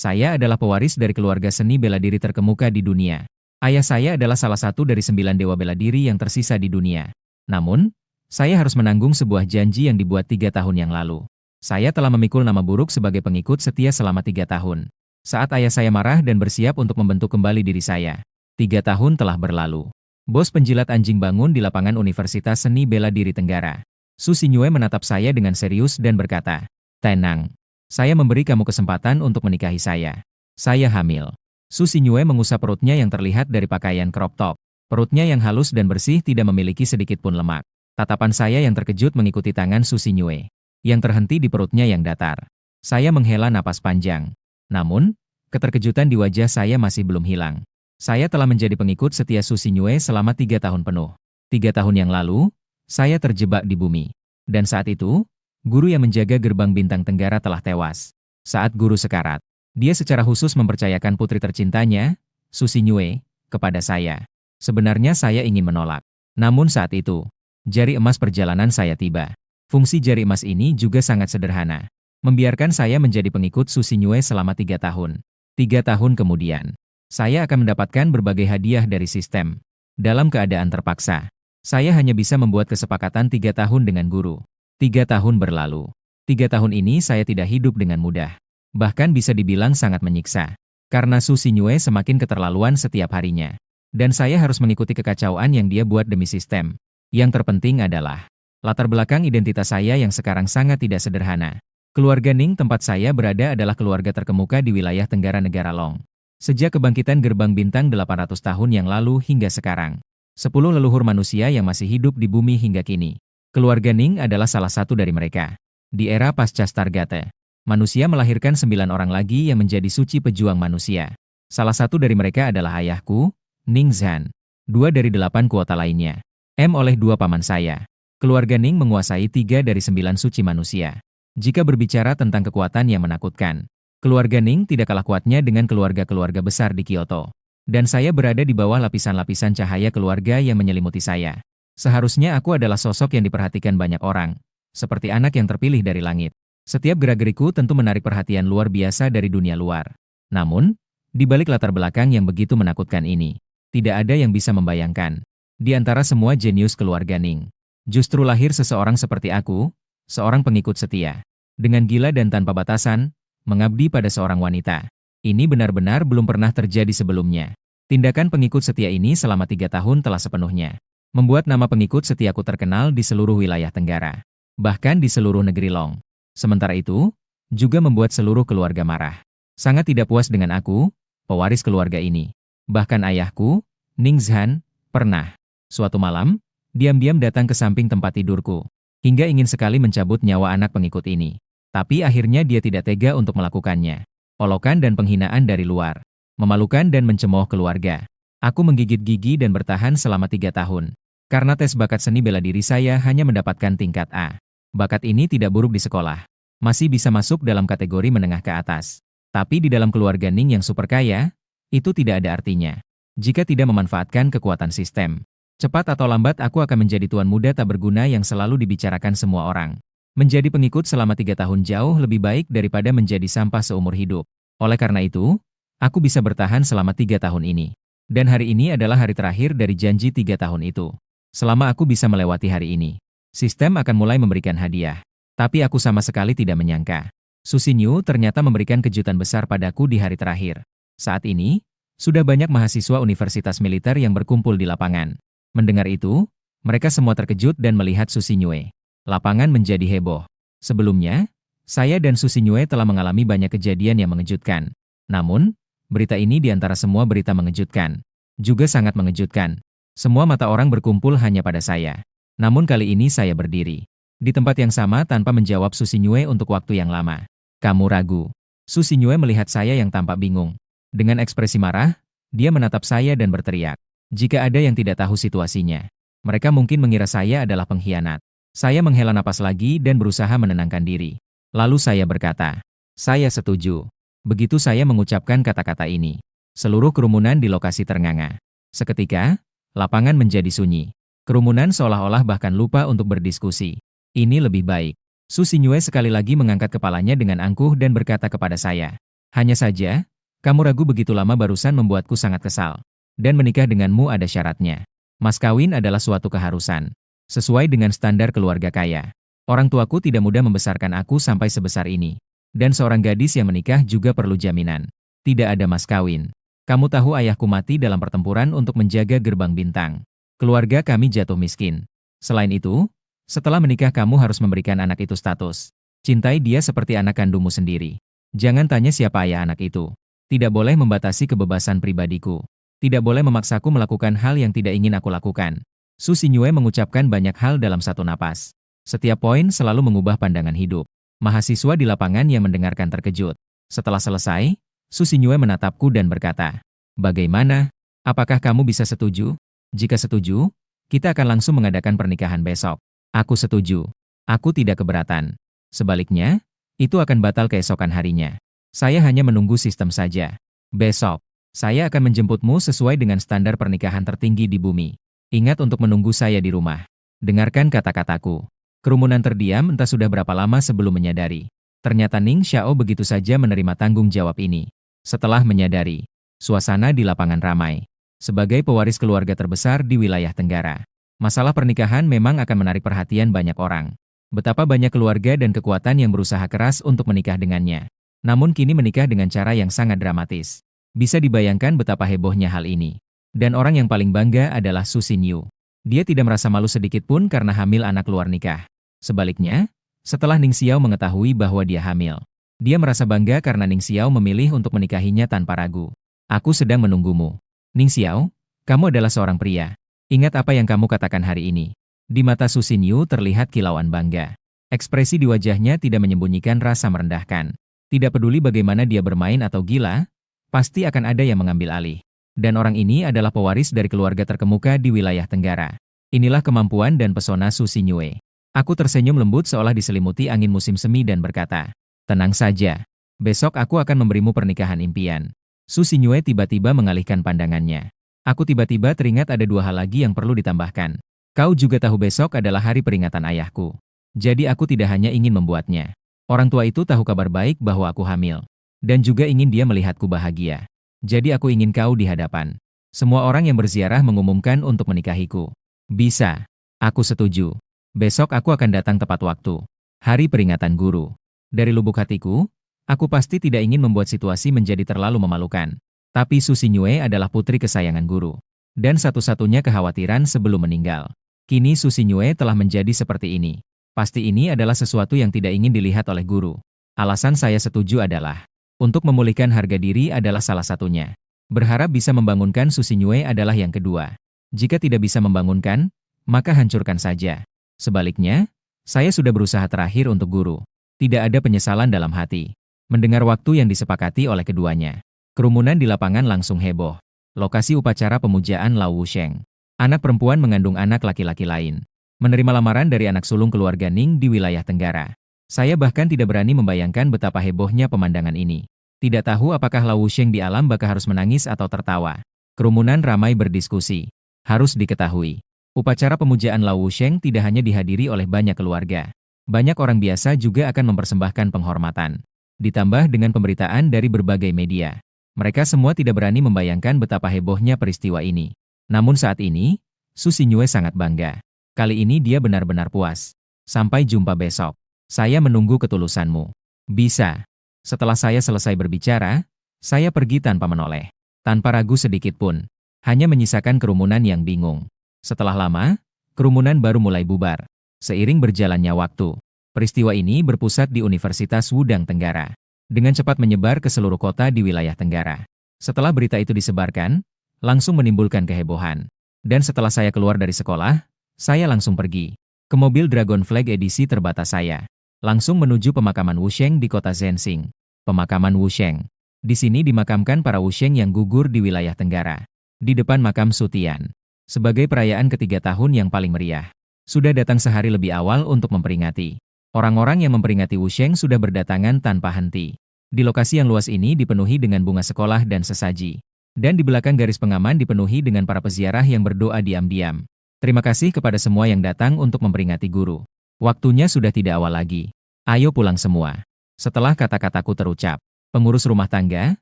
Saya adalah pewaris dari keluarga seni bela diri terkemuka di dunia. Ayah saya adalah salah satu dari 9 dewa bela diri yang tersisa di dunia. Namun, saya harus menanggung sebuah janji yang dibuat 3 tahun yang lalu. Saya telah memikul nama buruk sebagai pengikut setia selama 3 tahun. Saat ayah saya marah dan bersiap untuk membentuk kembali diri saya. 3 tahun telah berlalu. Bos penjilat anjing bangun di lapangan Universitas Seni Bela Diri Tenggara. Su Xinyue menatap saya dengan serius dan berkata, "Tenang. Saya memberi kamu kesempatan untuk menikahi saya. Saya hamil." Su Xinyue mengusap perutnya yang terlihat dari pakaian crop top. Perutnya yang halus dan bersih tidak memiliki sedikit pun lemak. Tatapan saya yang terkejut mengikuti tangan Su Xinyue, yang terhenti di perutnya yang datar. Saya menghela napas panjang. Namun, keterkejutan di wajah saya masih belum hilang. Saya telah menjadi pengikut setia Su Xinyue selama 3 tahun penuh. 3 tahun yang lalu, saya terjebak di bumi. Dan saat itu, guru yang menjaga gerbang bintang Tenggara telah tewas. Saat guru sekarat, dia secara khusus mempercayakan putri tercintanya, Su Xinyue, kepada saya. Sebenarnya saya ingin menolak. Namun saat itu, jari emas perjalanan saya tiba. Fungsi jari emas ini juga sangat sederhana. Membiarkan saya menjadi pengikut Su Xinyue selama 3 tahun. 3 tahun kemudian, saya akan mendapatkan berbagai hadiah dari sistem. Dalam keadaan terpaksa, saya hanya bisa membuat kesepakatan 3 tahun dengan guru. 3 tahun berlalu. 3 tahun ini saya tidak hidup dengan mudah. Bahkan bisa dibilang sangat menyiksa. Karena Su Xinyue semakin keterlaluan setiap harinya. Dan saya harus mengikuti kekacauan yang dia buat demi sistem. Yang terpenting adalah latar belakang identitas saya yang sekarang sangat tidak sederhana. Keluarga Ning tempat saya berada adalah keluarga terkemuka di wilayah Tenggara Negara Long. Sejak kebangkitan gerbang bintang 800 tahun yang lalu hingga sekarang. 10 leluhur manusia yang masih hidup di bumi hingga kini. Keluarga Ning adalah salah satu dari mereka. Di era pasca Stargate, manusia melahirkan 9 orang lagi yang menjadi suci pejuang manusia. Salah satu dari mereka adalah ayahku, Ning Zhan. 2 dari 8 kuota lainnya. Oleh 2 paman saya. Keluarga Ning menguasai 3 dari 9 suci manusia. Jika berbicara tentang kekuatan yang menakutkan, keluarga Ning tidak kalah kuatnya dengan keluarga-keluarga besar di Kyoto. Dan saya berada di bawah lapisan-lapisan cahaya keluarga yang menyelimuti saya. Seharusnya aku adalah sosok yang diperhatikan banyak orang, seperti anak yang terpilih dari langit. Setiap gerak-geriku tentu menarik perhatian luar biasa dari dunia luar. Namun, di balik latar belakang yang begitu menakutkan ini, tidak ada yang bisa membayangkan. Di antara semua jenius keluarga Ning, justru lahir seseorang seperti aku, seorang pengikut setia. Dengan gila dan tanpa batasan, mengabdi pada seorang wanita. Ini benar-benar belum pernah terjadi sebelumnya. Tindakan pengikut setia ini selama 3 tahun telah sepenuhnya membuat nama pengikut setiaku terkenal di seluruh wilayah Tenggara. Bahkan di seluruh negeri Long. Sementara itu, juga membuat seluruh keluarga marah. Sangat tidak puas dengan aku, pewaris keluarga ini. Bahkan ayahku, Ning Zhan, pernah. Suatu malam, diam-diam datang ke samping tempat tidurku. Hingga ingin sekali mencabut nyawa anak pengikut ini. Tapi akhirnya dia tidak tega untuk melakukannya. Olokan dan penghinaan dari luar. Memalukan dan mencemooh keluarga. Aku menggigit gigi dan bertahan selama 3 tahun. Karena tes bakat seni bela diri saya hanya mendapatkan tingkat A. Bakat ini tidak buruk di sekolah. Masih bisa masuk dalam kategori menengah ke atas. Tapi di dalam keluarga Ning yang super kaya, itu tidak ada artinya. Jika tidak memanfaatkan kekuatan sistem. Cepat atau lambat aku akan menjadi tuan muda tak berguna yang selalu dibicarakan semua orang. Menjadi pengikut selama 3 tahun jauh lebih baik daripada menjadi sampah seumur hidup. Oleh karena itu, aku bisa bertahan selama 3 tahun ini. Dan hari ini adalah hari terakhir dari janji 3 tahun itu. Selama aku bisa melewati hari ini, sistem akan mulai memberikan hadiah. Tapi aku sama sekali tidak menyangka. Su Xinyue ternyata memberikan kejutan besar padaku di hari terakhir. Saat ini, sudah banyak mahasiswa universitas militer yang berkumpul di lapangan. Mendengar itu, mereka semua terkejut dan melihat Su Xinyue. Lapangan menjadi heboh. Sebelumnya, saya dan Su Xinyue telah mengalami banyak kejadian yang mengejutkan. Namun, berita ini di antara semua berita mengejutkan. Juga sangat mengejutkan. Semua mata orang berkumpul hanya pada saya. Namun kali ini saya berdiri di tempat yang sama tanpa menjawab Su Xinyue untuk waktu yang lama. Kamu ragu? Su Xinyue melihat saya yang tampak bingung. Dengan ekspresi marah, dia menatap saya dan berteriak. Jika ada yang tidak tahu situasinya, mereka mungkin mengira saya adalah pengkhianat. Saya menghela napas lagi dan berusaha menenangkan diri. Lalu saya berkata, saya setuju. Begitu saya mengucapkan kata-kata ini, seluruh kerumunan di lokasi ternganga. Seketika, lapangan menjadi sunyi. Kerumunan seolah-olah bahkan lupa untuk berdiskusi. Ini lebih baik. Su Xinyue sekali lagi mengangkat kepalanya dengan angkuh dan berkata kepada saya, Hanya saja, kamu ragu begitu lama barusan membuatku sangat kesal. Dan menikah denganmu ada syaratnya. Mas kawin adalah suatu keharusan. Sesuai dengan standar keluarga kaya. Orang tuaku tidak mudah membesarkan aku sampai sebesar ini. Dan seorang gadis yang menikah juga perlu jaminan. Tidak ada mas kawin. Kamu tahu ayahku mati dalam pertempuran untuk menjaga gerbang bintang. Keluarga kami jatuh miskin. Selain itu, setelah menikah kamu harus memberikan anak itu status. Cintai dia seperti anak kandungmu sendiri. Jangan tanya siapa ayah anak itu. Tidak boleh membatasi kebebasan pribadiku. Tidak boleh memaksaku melakukan hal yang tidak ingin aku lakukan. Su Xinyue mengucapkan banyak hal dalam satu napas. Setiap poin selalu mengubah pandangan hidup. Mahasiswa di lapangan yang mendengarkan terkejut. Setelah selesai, Su Xinyue menatapku dan berkata, "Bagaimana? Apakah kamu bisa setuju? Jika setuju, kita akan langsung mengadakan pernikahan besok." Aku setuju. Aku tidak keberatan. Sebaliknya, itu akan batal keesokan harinya. Saya hanya menunggu sistem saja. Besok, saya akan menjemputmu sesuai dengan standar pernikahan tertinggi di bumi. Ingat untuk menunggu saya di rumah. Dengarkan kata-kataku. Kerumunan terdiam entah sudah berapa lama sebelum menyadari. Ternyata Ning Xiao begitu saja menerima tanggung jawab ini. Setelah menyadari, suasana di lapangan ramai. Sebagai pewaris keluarga terbesar di wilayah Tenggara, masalah pernikahan memang akan menarik perhatian banyak orang. Betapa banyak keluarga dan kekuatan yang berusaha keras untuk menikah dengannya. Namun kini menikah dengan cara yang sangat dramatis. Bisa dibayangkan betapa hebohnya hal ini. Dan orang yang paling bangga adalah Su Xinyu. Dia tidak merasa malu sedikit pun karena hamil anak luar nikah. Sebaliknya, setelah Ning Xiao mengetahui bahwa dia hamil, dia merasa bangga karena Ning Xiao memilih untuk menikahinya tanpa ragu. Aku sedang menunggumu. Ning Xiao, kamu adalah seorang pria. Ingat apa yang kamu katakan hari ini. Di mata Su Xinyu terlihat kilauan bangga. Ekspresi di wajahnya tidak menyembunyikan rasa merendahkan. Tidak peduli bagaimana dia bermain atau gila, pasti akan ada yang mengambil alih. Dan orang ini adalah pewaris dari keluarga terkemuka di wilayah Tenggara. Inilah kemampuan dan pesona Su Xinyue. Aku tersenyum lembut seolah diselimuti angin musim semi dan berkata, "Tenang saja. Besok aku akan memberimu pernikahan impian." Su Xinyue tiba-tiba mengalihkan pandangannya. Aku tiba-tiba teringat ada dua hal lagi yang perlu ditambahkan. Kau juga tahu besok adalah hari peringatan ayahku. Jadi aku tidak hanya ingin membuatnya. Orang tua itu tahu kabar baik bahwa aku hamil. Dan juga ingin dia melihatku bahagia. Jadi aku ingin kau di hadapan. Semua orang yang berziarah mengumumkan untuk menikahiku. Bisa. Aku setuju. Besok aku akan datang tepat waktu. Hari peringatan guru. Dari lubuk hatiku, aku pasti tidak ingin membuat situasi menjadi terlalu memalukan. Tapi Su Xinyue adalah putri kesayangan guru. Dan satu-satunya kekhawatiran sebelum meninggal. Kini Su Xinyue telah menjadi seperti ini. Pasti ini adalah sesuatu yang tidak ingin dilihat oleh guru. Alasan saya setuju adalah untuk memulihkan harga diri adalah salah satunya. Berharap bisa membangunkan Su Xinyue adalah yang kedua. Jika tidak bisa membangunkan, maka hancurkan saja. Sebaliknya, saya sudah berusaha terakhir untuk guru. Tidak ada penyesalan dalam hati. Mendengar waktu yang disepakati oleh keduanya. Kerumunan di lapangan langsung heboh. Lokasi upacara pemujaan Lao Wusheng. Anak perempuan mengandung anak laki-laki lain. Menerima lamaran dari anak sulung keluarga Ning di wilayah Tenggara. Saya bahkan tidak berani membayangkan betapa hebohnya pemandangan ini. Tidak tahu apakah Lao Wusheng di alam baka harus menangis atau tertawa. Kerumunan ramai berdiskusi. Harus diketahui, upacara pemujaan Lao Wusheng tidak hanya dihadiri oleh banyak keluarga. Banyak orang biasa juga akan mempersembahkan penghormatan. Ditambah dengan pemberitaan dari berbagai media. Mereka semua tidak berani membayangkan betapa hebohnya peristiwa ini. Namun saat ini, Su Xinyue sangat bangga. Kali ini dia benar-benar puas. Sampai jumpa besok. Saya menunggu ketulusanmu. Bisa. Setelah saya selesai berbicara, saya pergi tanpa menoleh. Tanpa ragu sedikit pun. Hanya menyisakan kerumunan yang bingung. Setelah lama, kerumunan baru mulai bubar. Seiring berjalannya waktu, peristiwa ini berpusat di Universitas Wudang Tenggara. Dengan cepat menyebar ke seluruh kota di wilayah Tenggara. Setelah berita itu disebarkan, langsung menimbulkan kehebohan. Dan setelah saya keluar dari sekolah, saya langsung pergi ke mobil Dragon Flag edisi terbatas saya. Langsung menuju pemakaman Wusheng di kota Zhenxing. Pemakaman Wusheng. Di sini dimakamkan para Wusheng yang gugur di wilayah Tenggara. Di depan makam Sutian. Sebagai perayaan ketiga tahun yang paling meriah. Sudah datang sehari lebih awal untuk memperingati. Orang-orang yang memperingati Wusheng sudah berdatangan tanpa henti. Di lokasi yang luas ini dipenuhi dengan bunga sekolah dan sesaji. Dan di belakang garis pengaman dipenuhi dengan para peziarah yang berdoa diam-diam. Terima kasih kepada semua yang datang untuk memperingati guru. Waktunya sudah tidak awal lagi. Ayo pulang semua. Setelah kata-kataku terucap, Pengurus rumah tangga,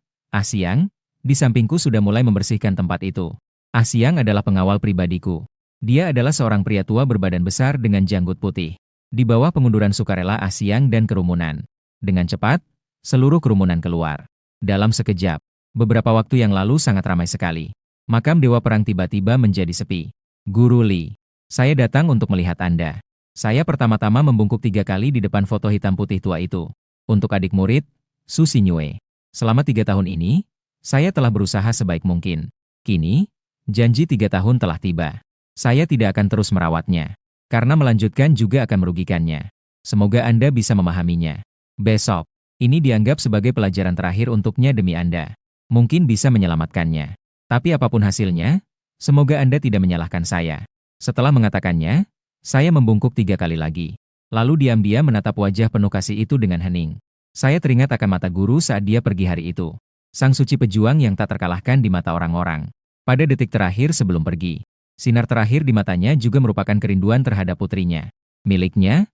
Ah Siang, di sampingku sudah mulai membersihkan tempat itu. Ah Siang adalah pengawal pribadiku. Dia adalah seorang pria tua berbadan besar dengan janggut putih. Di bawah pengunduran sukarela Ah Siang dan kerumunan. Dengan cepat, seluruh kerumunan keluar. Dalam sekejap, beberapa waktu yang lalu sangat ramai sekali. Makam Dewa Perang tiba-tiba menjadi sepi. Guru Li, saya datang untuk melihat Anda. Saya pertama-tama membungkuk 3 kali di depan foto hitam putih tua itu. Untuk adik murid, Su Xinyue. Selama 3 tahun ini, saya telah berusaha sebaik mungkin. Kini, janji 3 tahun telah tiba. Saya tidak akan terus merawatnya. Karena melanjutkan juga akan merugikannya. Semoga Anda bisa memahaminya. Besok, ini dianggap sebagai pelajaran terakhir untuknya demi Anda. Mungkin bisa menyelamatkannya. Tapi apapun hasilnya, semoga Anda tidak menyalahkan saya. Setelah mengatakannya, saya membungkuk 3 kali lagi. Lalu diam-diam menatap wajah penuh kasih itu dengan hening. Saya teringat akan mata guru saat dia pergi hari itu. Sang suci pejuang yang tak terkalahkan di mata orang-orang. Pada detik terakhir sebelum pergi, sinar terakhir di matanya juga merupakan kerinduan terhadap putrinya. Miliknya.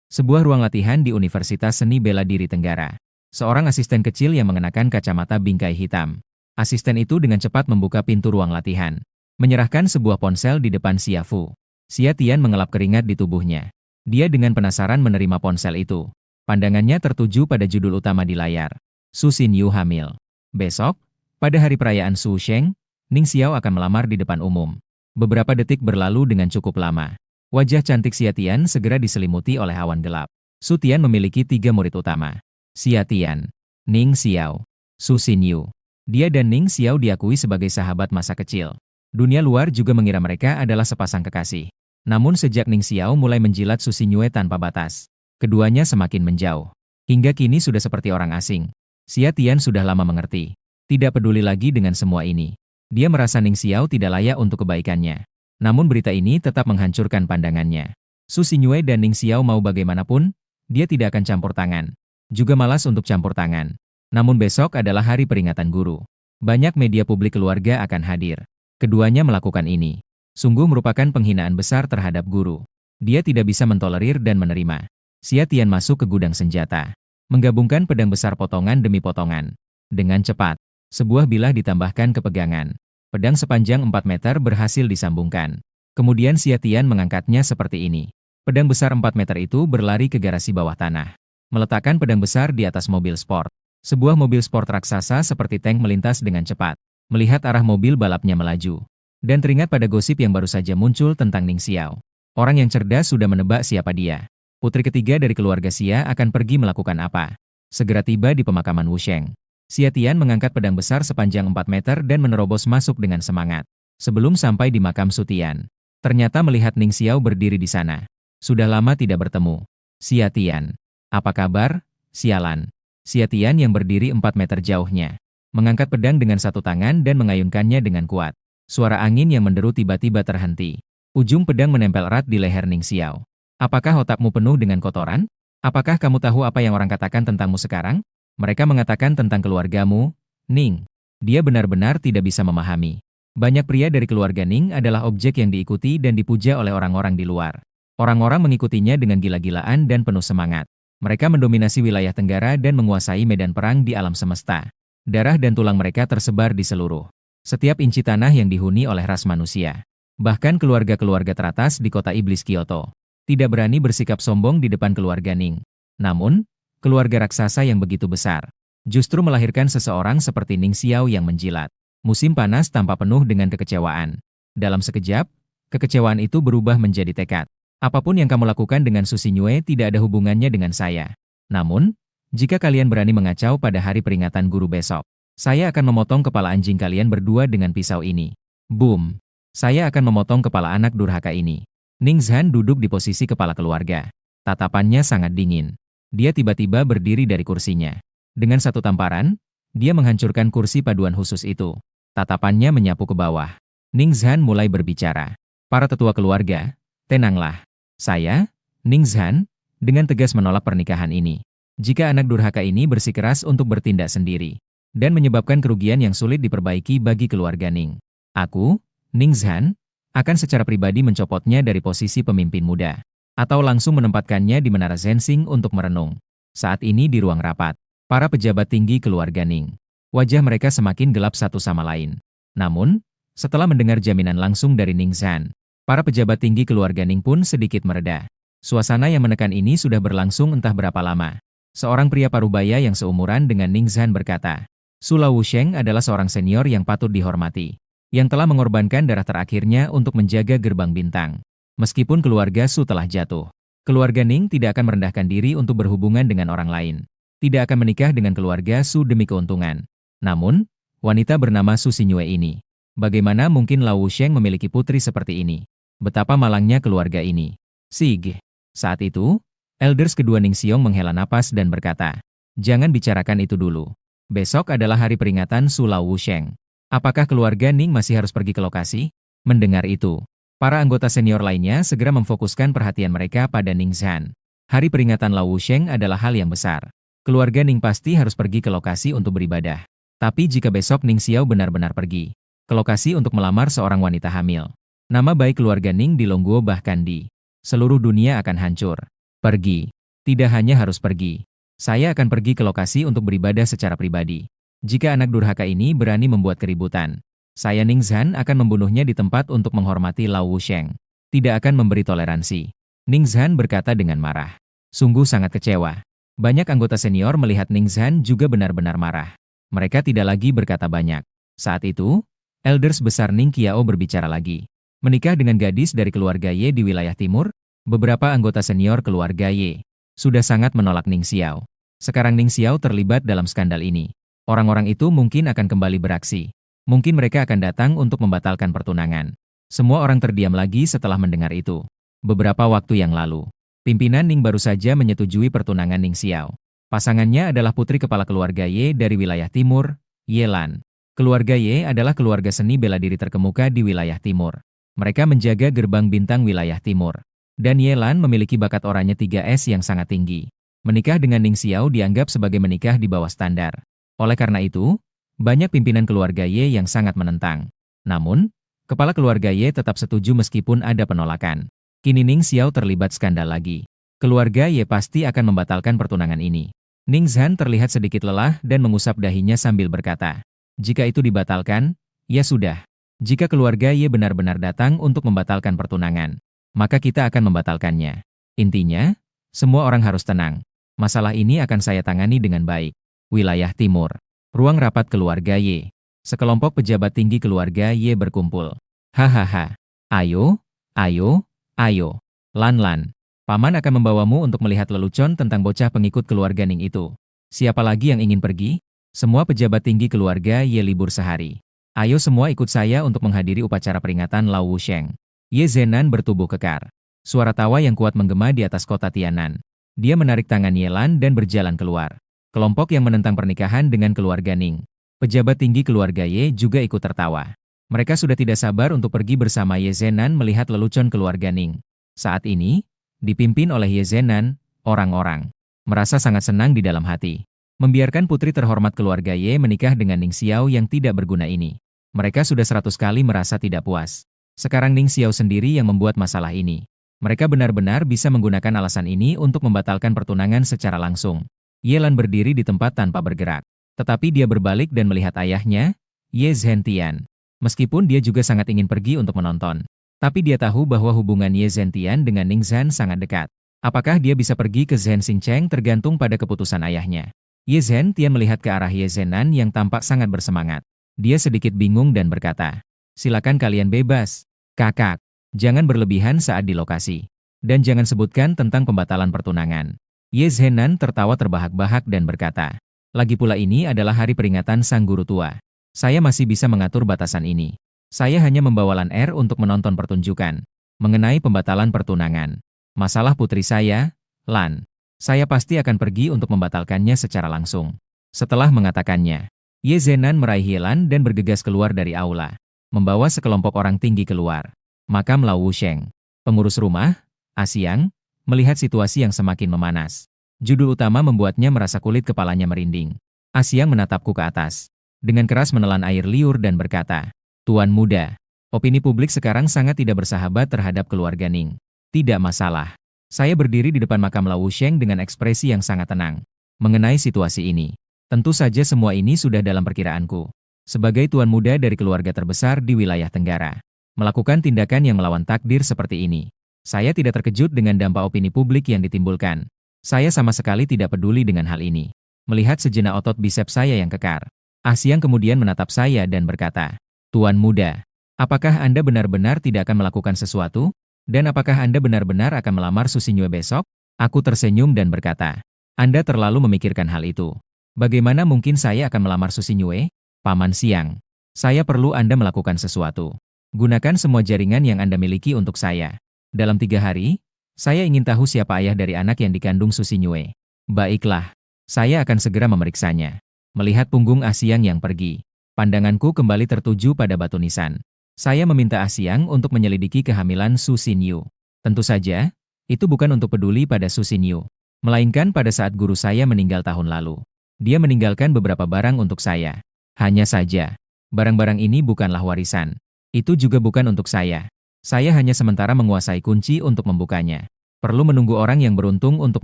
Sebuah ruang latihan di Universitas Seni Bela Diri Tenggara. Seorang asisten kecil yang mengenakan kacamata bingkai hitam. Asisten itu dengan cepat membuka pintu ruang latihan. Menyerahkan sebuah ponsel di depan Xia Fu. Xia Tian mengelap keringat di tubuhnya. Dia dengan penasaran menerima ponsel itu. Pandangannya tertuju pada judul utama di layar. Su Xinyu hamil. Besok, pada hari perayaan Su Sheng, Ning Xiao akan melamar di depan umum. Beberapa detik berlalu dengan cukup lama. Wajah cantik Xia Tian segera diselimuti oleh awan gelap. Su Tian memiliki 3 murid utama. Xia Tian, Ning Xiao, Su Xinyu. Dia dan Ning Xiao diakui sebagai sahabat masa kecil. Dunia luar juga mengira mereka adalah sepasang kekasih. Namun sejak Ning Xiao mulai menjilat Su Xinyu tanpa batas, keduanya semakin menjauh. Hingga kini sudah seperti orang asing. Xia Tian sudah lama mengerti. Tidak peduli lagi dengan semua ini. Dia merasa Ning Xiao tidak layak untuk kebaikannya. Namun berita ini tetap menghancurkan pandangannya. Su Xinyu dan Ning Xiao mau bagaimanapun, dia tidak akan campur tangan. Juga malas untuk campur tangan. Namun besok adalah hari peringatan guru. Banyak media publik keluarga akan hadir. Keduanya melakukan ini. Sungguh merupakan penghinaan besar terhadap guru. Dia tidak bisa mentolerir dan menerima. Xia Tian masuk ke gudang senjata. Menggabungkan pedang besar potongan demi potongan. Dengan cepat, sebuah bilah ditambahkan ke pegangan. Pedang sepanjang 4 meter berhasil disambungkan. Kemudian Xia Tian mengangkatnya seperti ini. Pedang besar 4 meter itu berlari ke garasi bawah tanah. Meletakkan pedang besar di atas mobil sport. Sebuah mobil sport raksasa seperti tank melintas dengan cepat. Melihat arah mobil balapnya melaju. Dan teringat pada gosip yang baru saja muncul tentang Ning Xiao. Orang yang cerdas sudah menebak siapa dia. Putri ketiga dari keluarga Xia akan pergi melakukan apa? Segera tiba di pemakaman Wusheng. Xia Tian mengangkat pedang besar sepanjang 4 meter dan menerobos masuk dengan semangat. Sebelum sampai di makam Su Tian, ternyata melihat Ning Xiao berdiri di sana. Sudah lama tidak bertemu. Xia Tian, apa kabar? Sialan. Xia Tian yang berdiri 4 meter jauhnya. Mengangkat pedang dengan satu tangan dan mengayunkannya dengan kuat. Suara angin yang menderu tiba-tiba terhenti. Ujung pedang menempel erat di leher Ning Xiao. Apakah otakmu penuh dengan kotoran? Apakah kamu tahu apa yang orang katakan tentangmu sekarang? Mereka mengatakan tentang keluargamu, Ning. Dia benar-benar tidak bisa memahami. Banyak pria dari keluarga Ning adalah objek yang diikuti dan dipuja oleh orang-orang di luar. Orang-orang mengikutinya dengan gila-gilaan dan penuh semangat. Mereka mendominasi wilayah Tenggara dan menguasai medan perang di alam semesta. Darah dan tulang mereka tersebar di seluruh setiap inci tanah yang dihuni oleh ras manusia. Bahkan keluarga-keluarga teratas di kota iblis Kyoto tidak berani bersikap sombong di depan keluarga Ning. Namun, keluarga raksasa yang begitu besar justru melahirkan seseorang seperti Ning Xiao yang menjilat. Musim panas tampak penuh dengan kekecewaan. Dalam sekejap, kekecewaan itu berubah menjadi tekad. Apapun yang kamu lakukan dengan Su Xinyu tidak ada hubungannya dengan saya. Namun, jika kalian berani mengacau pada hari peringatan guru besok, saya akan memotong kepala anjing kalian berdua dengan pisau ini. Boom! Saya akan memotong kepala anak durhaka ini. Ning Zhan duduk di posisi kepala keluarga. Tatapannya sangat dingin. Dia tiba-tiba berdiri dari kursinya. Dengan satu tamparan, dia menghancurkan kursi paduan khusus itu. Tatapannya menyapu ke bawah. Ning Zhan mulai berbicara. Para tetua keluarga, tenanglah. Saya, Ning Zhan, dengan tegas menolak pernikahan ini. Jika anak durhaka ini bersikeras untuk bertindak sendiri dan menyebabkan kerugian yang sulit diperbaiki bagi keluarga Ning, aku, Ning Zhan, akan secara pribadi mencopotnya dari posisi pemimpin muda, atau langsung menempatkannya di menara Zensing untuk merenung. Saat ini di ruang rapat, Para pejabat tinggi keluarga Ning. Wajah mereka semakin gelap satu sama lain. Namun, setelah mendengar jaminan langsung dari Ning Zhan, para pejabat tinggi keluarga Ning pun sedikit mereda. Suasana yang menekan ini sudah berlangsung entah berapa lama. Seorang pria parubaya yang seumuran dengan Ning Zhan berkata, Su Laosheng adalah seorang senior yang patut dihormati, yang telah mengorbankan darah terakhirnya untuk menjaga gerbang bintang. Meskipun keluarga Su telah jatuh, keluarga Ning tidak akan merendahkan diri untuk berhubungan dengan orang lain. Tidak akan menikah dengan keluarga Su demi keuntungan. Namun, wanita bernama Su Xinyue ini, bagaimana mungkin Laosheng memiliki putri seperti ini? Betapa malangnya keluarga ini. Sig. Saat itu, elders kedua Ning Xiong menghela napas dan berkata, jangan bicarakan itu dulu. Besok adalah hari peringatan Su Laosheng. Apakah keluarga Ning masih harus pergi ke lokasi? Mendengar itu, para anggota senior lainnya segera memfokuskan perhatian mereka pada Ning Zhan. Hari peringatan Laosheng adalah hal yang besar. Keluarga Ning pasti harus pergi ke lokasi untuk beribadah. Tapi jika besok Ning Xiao benar-benar pergi ke lokasi untuk melamar seorang wanita hamil, nama baik keluarga Ning di Longguo bahkan di seluruh dunia akan hancur. Pergi. Tidak hanya harus pergi. Saya akan pergi ke lokasi untuk beribadah secara pribadi. Jika anak durhaka ini berani membuat keributan, saya Ning Zhan akan membunuhnya di tempat untuk menghormati Laosheng. Tidak akan memberi toleransi. Ning Zhan berkata dengan marah. Sungguh sangat kecewa. Banyak anggota senior melihat Ning Zhan juga benar-benar marah. Mereka tidak lagi berkata banyak. Saat itu, elders besar Ning Qiao berbicara lagi. Menikah dengan gadis dari keluarga Ye di wilayah timur, beberapa anggota senior keluarga Ye sudah sangat menolak Ning Xiao. Sekarang Ning Xiao terlibat dalam skandal ini. Orang-orang itu mungkin akan kembali beraksi. Mungkin mereka akan datang untuk membatalkan pertunangan. Semua orang terdiam lagi setelah mendengar itu. Beberapa waktu yang lalu, pimpinan Ning baru saja menyetujui pertunangan Ning Xiao. Pasangannya adalah putri kepala keluarga Ye dari wilayah timur, Ye Lan. Keluarga Ye adalah keluarga seni bela diri terkemuka di wilayah timur. Mereka menjaga gerbang bintang wilayah timur. Dan Ye Lan memiliki bakat oranye 3S yang sangat tinggi. Menikah dengan Ning Xiao dianggap sebagai menikah di bawah standar. Oleh karena itu, banyak pimpinan keluarga Ye yang sangat menentang. Namun, kepala keluarga Ye tetap setuju meskipun ada penolakan. Kini Ning Xiao terlibat skandal lagi. Keluarga Ye pasti akan membatalkan pertunangan ini. Ning Zhan terlihat sedikit lelah dan mengusap dahinya sambil berkata, jika itu dibatalkan, ya sudah. Jika keluarga Ye benar-benar datang untuk membatalkan pertunangan, maka kita akan membatalkannya. Intinya, semua orang harus tenang. Masalah ini akan saya tangani dengan baik. Wilayah Timur. Ruang rapat keluarga Ye. Sekelompok pejabat tinggi keluarga Ye berkumpul. Hahaha. Ayo, ayo, ayo. Lan, Paman akan membawamu untuk melihat lelucon tentang bocah pengikut keluarga Ning itu. Siapa lagi yang ingin pergi? Semua pejabat tinggi keluarga Ye libur sehari. Ayo semua ikut saya untuk menghadiri upacara peringatan Laosheng. Ye Zhenan bertubuh kekar. Suara tawa yang kuat menggema di atas kota Tianan. Dia menarik tangan Ye Lan dan berjalan keluar. Kelompok yang menentang pernikahan dengan keluarga Ning. Pejabat tinggi keluarga Ye juga ikut tertawa. Mereka sudah tidak sabar untuk pergi bersama Ye Zhenan melihat lelucon keluarga Ning. Saat ini, dipimpin oleh Ye Zhenan, orang-orang merasa sangat senang di dalam hati. Membiarkan putri terhormat keluarga Ye menikah dengan Ning Xiao yang tidak berguna ini. Mereka sudah 100 kali merasa tidak puas. Sekarang Ning Xiao sendiri yang membuat masalah ini. Mereka benar-benar bisa menggunakan alasan ini untuk membatalkan pertunangan secara langsung. Ye Lan berdiri di tempat tanpa bergerak. Tetapi dia berbalik dan melihat ayahnya, Ye Zhentian. Meskipun dia juga sangat ingin pergi untuk menonton. Tapi dia tahu bahwa hubungan Ye Zhentian dengan Ning Zhan sangat dekat. Apakah dia bisa pergi ke Zhen Xingcheng tergantung pada keputusan ayahnya. Ye Zhentian melihat ke arah Ye Zhenan yang tampak sangat bersemangat. Dia sedikit bingung dan berkata, silakan kalian bebas. Kakak, jangan berlebihan saat di lokasi. Dan jangan sebutkan tentang pembatalan pertunangan. Ye Zhenan tertawa terbahak-bahak dan berkata, lagi pula ini adalah hari peringatan sang guru tua. Saya masih bisa mengatur batasan ini. Saya hanya membawa Lan Er untuk menonton pertunjukan. Mengenai pembatalan pertunangan. Masalah putri saya, Lan. Saya pasti akan pergi untuk membatalkannya secara langsung. Setelah mengatakannya, Ye Zhenan meraih Ye Lan dan bergegas keluar dari aula. Membawa sekelompok orang tinggi keluar. Makam Laosheng. Pengurus rumah, Axiang, melihat situasi yang semakin memanas. Judul utama membuatnya merasa kulit kepalanya merinding. Axiang menatapku ke atas. Dengan keras menelan air liur dan berkata, Tuan muda, opini publik sekarang sangat tidak bersahabat terhadap keluarga Ning. Tidak masalah. Saya berdiri di depan makam Laosheng dengan ekspresi yang sangat tenang. Mengenai situasi ini, Tentu saja semua ini sudah dalam perkiraanku. Sebagai tuan muda dari keluarga terbesar di wilayah Tenggara, melakukan tindakan yang melawan takdir seperti ini. Saya tidak terkejut dengan dampak opini publik yang ditimbulkan. Saya sama sekali tidak peduli dengan hal ini. Melihat sejenak otot bisep saya yang kekar, Ah Siang kemudian menatap saya dan berkata, "Tuan muda, apakah Anda benar-benar tidak akan melakukan sesuatu? Dan apakah Anda benar-benar akan melamar Susinyue besok?" Aku tersenyum dan berkata, "Anda terlalu memikirkan hal itu. Bagaimana mungkin saya akan melamar Susinyue? Paman Siang, saya perlu Anda melakukan sesuatu. Gunakan semua jaringan yang Anda miliki untuk saya. Dalam 3 hari, saya ingin tahu siapa ayah dari anak yang dikandung Susinyue." "Baiklah, saya akan segera memeriksanya." Melihat punggung Ah Siang yang pergi, pandanganku kembali tertuju pada batu nisan. Saya meminta Ah Siang untuk menyelidiki kehamilan Su Xinyu. Tentu saja, itu bukan untuk peduli pada Su Xinyu, melainkan pada saat guru saya meninggal tahun lalu. Dia meninggalkan beberapa barang untuk saya. Hanya saja, barang-barang ini bukanlah warisan. Itu juga bukan untuk saya. Saya hanya sementara menguasai kunci untuk membukanya. Perlu menunggu orang yang beruntung untuk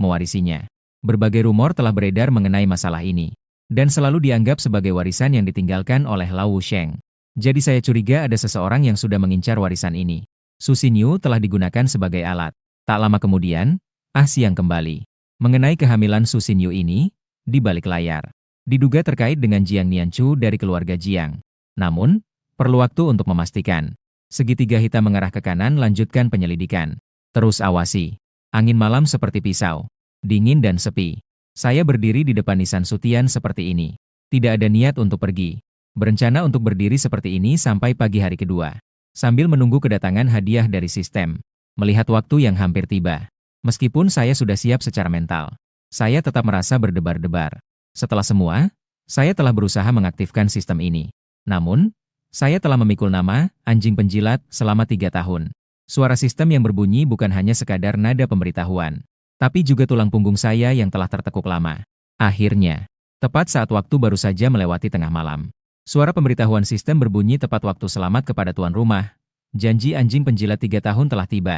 mewarisinya. Berbagai rumor telah beredar mengenai masalah ini, dan selalu dianggap sebagai warisan yang ditinggalkan oleh Lao Wusheng. Jadi saya curiga ada seseorang yang sudah mengincar warisan ini. Su Xinyu telah digunakan sebagai alat. Tak lama kemudian, Ah Siang kembali. Mengenai kehamilan Su Xinyu ini, di balik layar, diduga terkait dengan Jiang Nianchu dari keluarga Jiang. Namun, perlu waktu untuk memastikan. Segitiga hitam mengarah ke kanan, lanjutkan penyelidikan. Terus awasi. Angin malam seperti pisau. Dingin dan sepi. Saya berdiri di depan nisan Sutian seperti ini. Tidak ada niat untuk pergi. Berencana untuk berdiri seperti ini sampai pagi hari kedua. Sambil menunggu kedatangan hadiah dari sistem. Melihat waktu yang hampir tiba. Meskipun saya sudah siap secara mental, saya tetap merasa berdebar-debar. Setelah semua, saya telah berusaha mengaktifkan sistem ini. Namun, saya telah memikul nama anjing penjilat selama 3 tahun. Suara sistem yang berbunyi bukan hanya sekadar nada pemberitahuan, tapi juga tulang punggung saya yang telah tertekuk lama. Akhirnya, tepat saat waktu baru saja melewati tengah malam, suara pemberitahuan sistem berbunyi tepat waktu selamat kepada tuan rumah. Janji anjing penjilat 3 tahun telah tiba.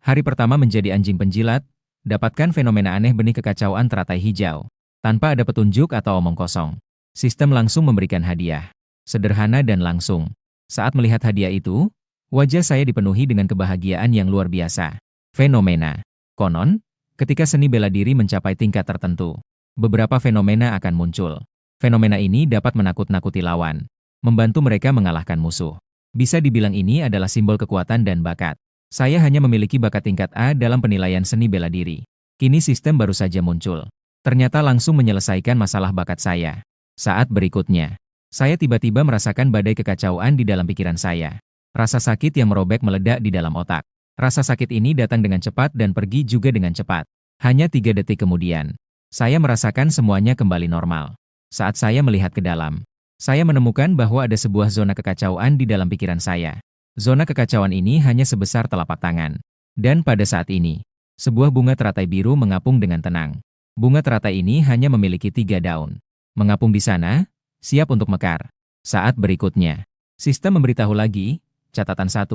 Hari pertama menjadi anjing penjilat, dapatkan fenomena aneh benih kekacauan teratai hijau. Tanpa ada petunjuk atau omong kosong, sistem langsung memberikan hadiah. Sederhana dan langsung. Saat melihat hadiah itu, wajah saya dipenuhi dengan kebahagiaan yang luar biasa. Fenomena. Konon, ketika seni bela diri mencapai tingkat tertentu, beberapa fenomena akan muncul. Fenomena ini dapat menakut-nakuti lawan, membantu mereka mengalahkan musuh. Bisa dibilang ini adalah simbol kekuatan dan bakat. Saya hanya memiliki bakat tingkat A dalam penilaian seni bela diri. Kini sistem baru saja muncul. Ternyata langsung menyelesaikan masalah bakat saya. Saat berikutnya, saya tiba-tiba merasakan badai kekacauan di dalam pikiran saya. Rasa sakit yang merobek meledak di dalam otak. Rasa sakit ini datang dengan cepat dan pergi juga dengan cepat. Hanya 3 detik kemudian, saya merasakan semuanya kembali normal. Saat saya melihat ke dalam, saya menemukan bahwa ada sebuah zona kekacauan di dalam pikiran saya. Zona kekacauan ini hanya sebesar telapak tangan. Dan pada saat ini, sebuah bunga teratai biru mengapung dengan tenang. Bunga teratai ini hanya memiliki 3 daun. Mengapung di sana, siap untuk mekar. Saat berikutnya, sistem memberitahu lagi, catatan 1,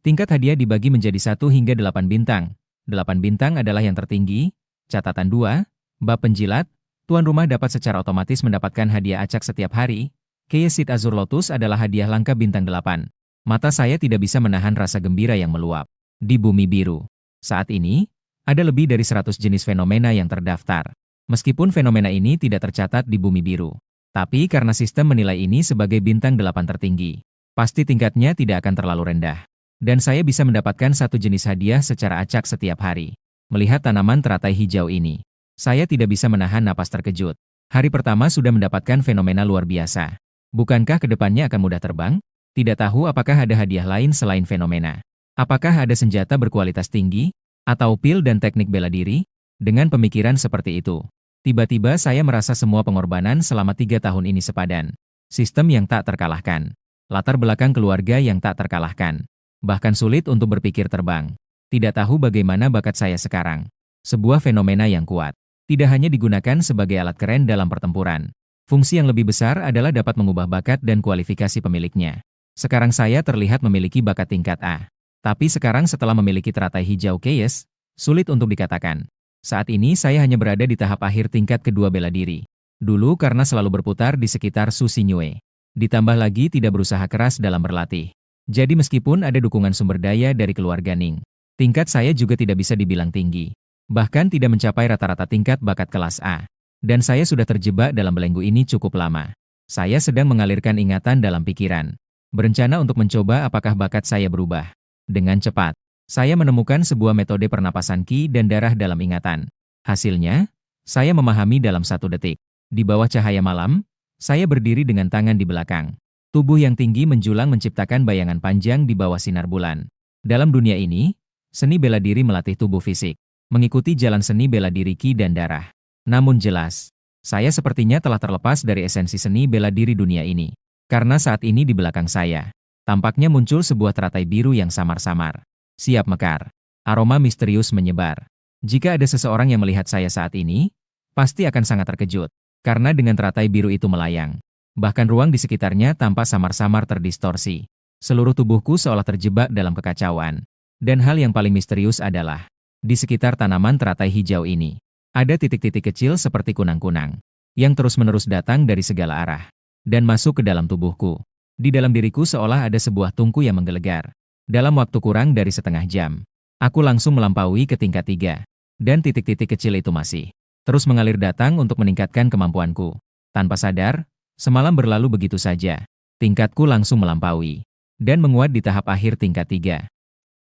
tingkat hadiah dibagi menjadi 1 hingga 8 bintang. 8 bintang adalah yang tertinggi. Catatan 2, bab penjilat, tuan rumah dapat secara otomatis mendapatkan hadiah acak setiap hari. Keyesit Azur Lotus adalah hadiah langka bintang 8. Mata saya tidak bisa menahan rasa gembira yang meluap. Di bumi biru, saat ini, ada lebih dari 100 jenis fenomena yang terdaftar. Meskipun fenomena ini tidak tercatat di bumi biru, tapi karena sistem menilai ini sebagai bintang 8 tertinggi, pasti tingkatnya tidak akan terlalu rendah. Dan saya bisa mendapatkan 1 jenis hadiah secara acak setiap hari. Melihat tanaman teratai hijau ini, saya tidak bisa menahan napas terkejut. Hari pertama sudah mendapatkan fenomena luar biasa. Bukankah kedepannya akan mudah terbang? Tidak tahu apakah ada hadiah lain selain fenomena. Apakah ada senjata berkualitas tinggi? Atau pil dan teknik bela diri? Dengan pemikiran seperti itu, tiba-tiba saya merasa semua pengorbanan selama 3 tahun ini sepadan. Sistem yang tak terkalahkan. Latar belakang keluarga yang tak terkalahkan. Bahkan sulit untuk berpikir terbang. Tidak tahu bagaimana bakat saya sekarang. Sebuah fenomena yang kuat. Tidak hanya digunakan sebagai alat keren dalam pertempuran. Fungsi yang lebih besar adalah dapat mengubah bakat dan kualifikasi pemiliknya. Sekarang saya terlihat memiliki bakat tingkat A. Tapi sekarang setelah memiliki teratai hijau Keyes, sulit untuk dikatakan. Saat ini saya hanya berada di tahap akhir tingkat kedua bela diri. Dulu karena selalu berputar di sekitar Su Xingyue. Ditambah lagi tidak berusaha keras dalam berlatih. Jadi meskipun ada dukungan sumber daya dari keluarga Ning, tingkat saya juga tidak bisa dibilang tinggi. Bahkan tidak mencapai rata-rata tingkat bakat kelas A. Dan saya sudah terjebak dalam belenggu ini cukup lama. Saya sedang mengalirkan ingatan dalam pikiran. Berencana untuk mencoba apakah bakat saya berubah. Dengan cepat, saya menemukan sebuah metode pernapasan Qi dan darah dalam ingatan. Hasilnya, saya memahami dalam 1 detik. Di bawah cahaya malam, saya berdiri dengan tangan di belakang. Tubuh yang tinggi menjulang menciptakan bayangan panjang di bawah sinar bulan. Dalam dunia ini, seni bela diri melatih tubuh fisik, mengikuti jalan seni bela diri Qi dan darah. Namun jelas, saya sepertinya telah terlepas dari esensi seni bela diri dunia ini. Karena saat ini di belakang saya, tampaknya muncul sebuah teratai biru yang samar-samar. Siap mekar. Aroma misterius menyebar. Jika ada seseorang yang melihat saya saat ini, pasti akan sangat terkejut. Karena dengan teratai biru itu melayang. Bahkan ruang di sekitarnya tampak samar-samar terdistorsi. Seluruh tubuhku seolah terjebak dalam kekacauan. Dan hal yang paling misterius adalah, di sekitar tanaman teratai hijau ini, ada titik-titik kecil seperti kunang-kunang, yang terus-menerus datang dari segala arah, dan masuk ke dalam tubuhku. Di dalam diriku seolah ada sebuah tungku yang menggelegar. Dalam waktu kurang dari setengah jam, aku langsung melampaui ke tingkat 3. Dan titik-titik kecil itu masih terus mengalir datang untuk meningkatkan kemampuanku. Tanpa sadar, semalam berlalu begitu saja. Tingkatku langsung melampaui dan menguat di tahap akhir tingkat 3.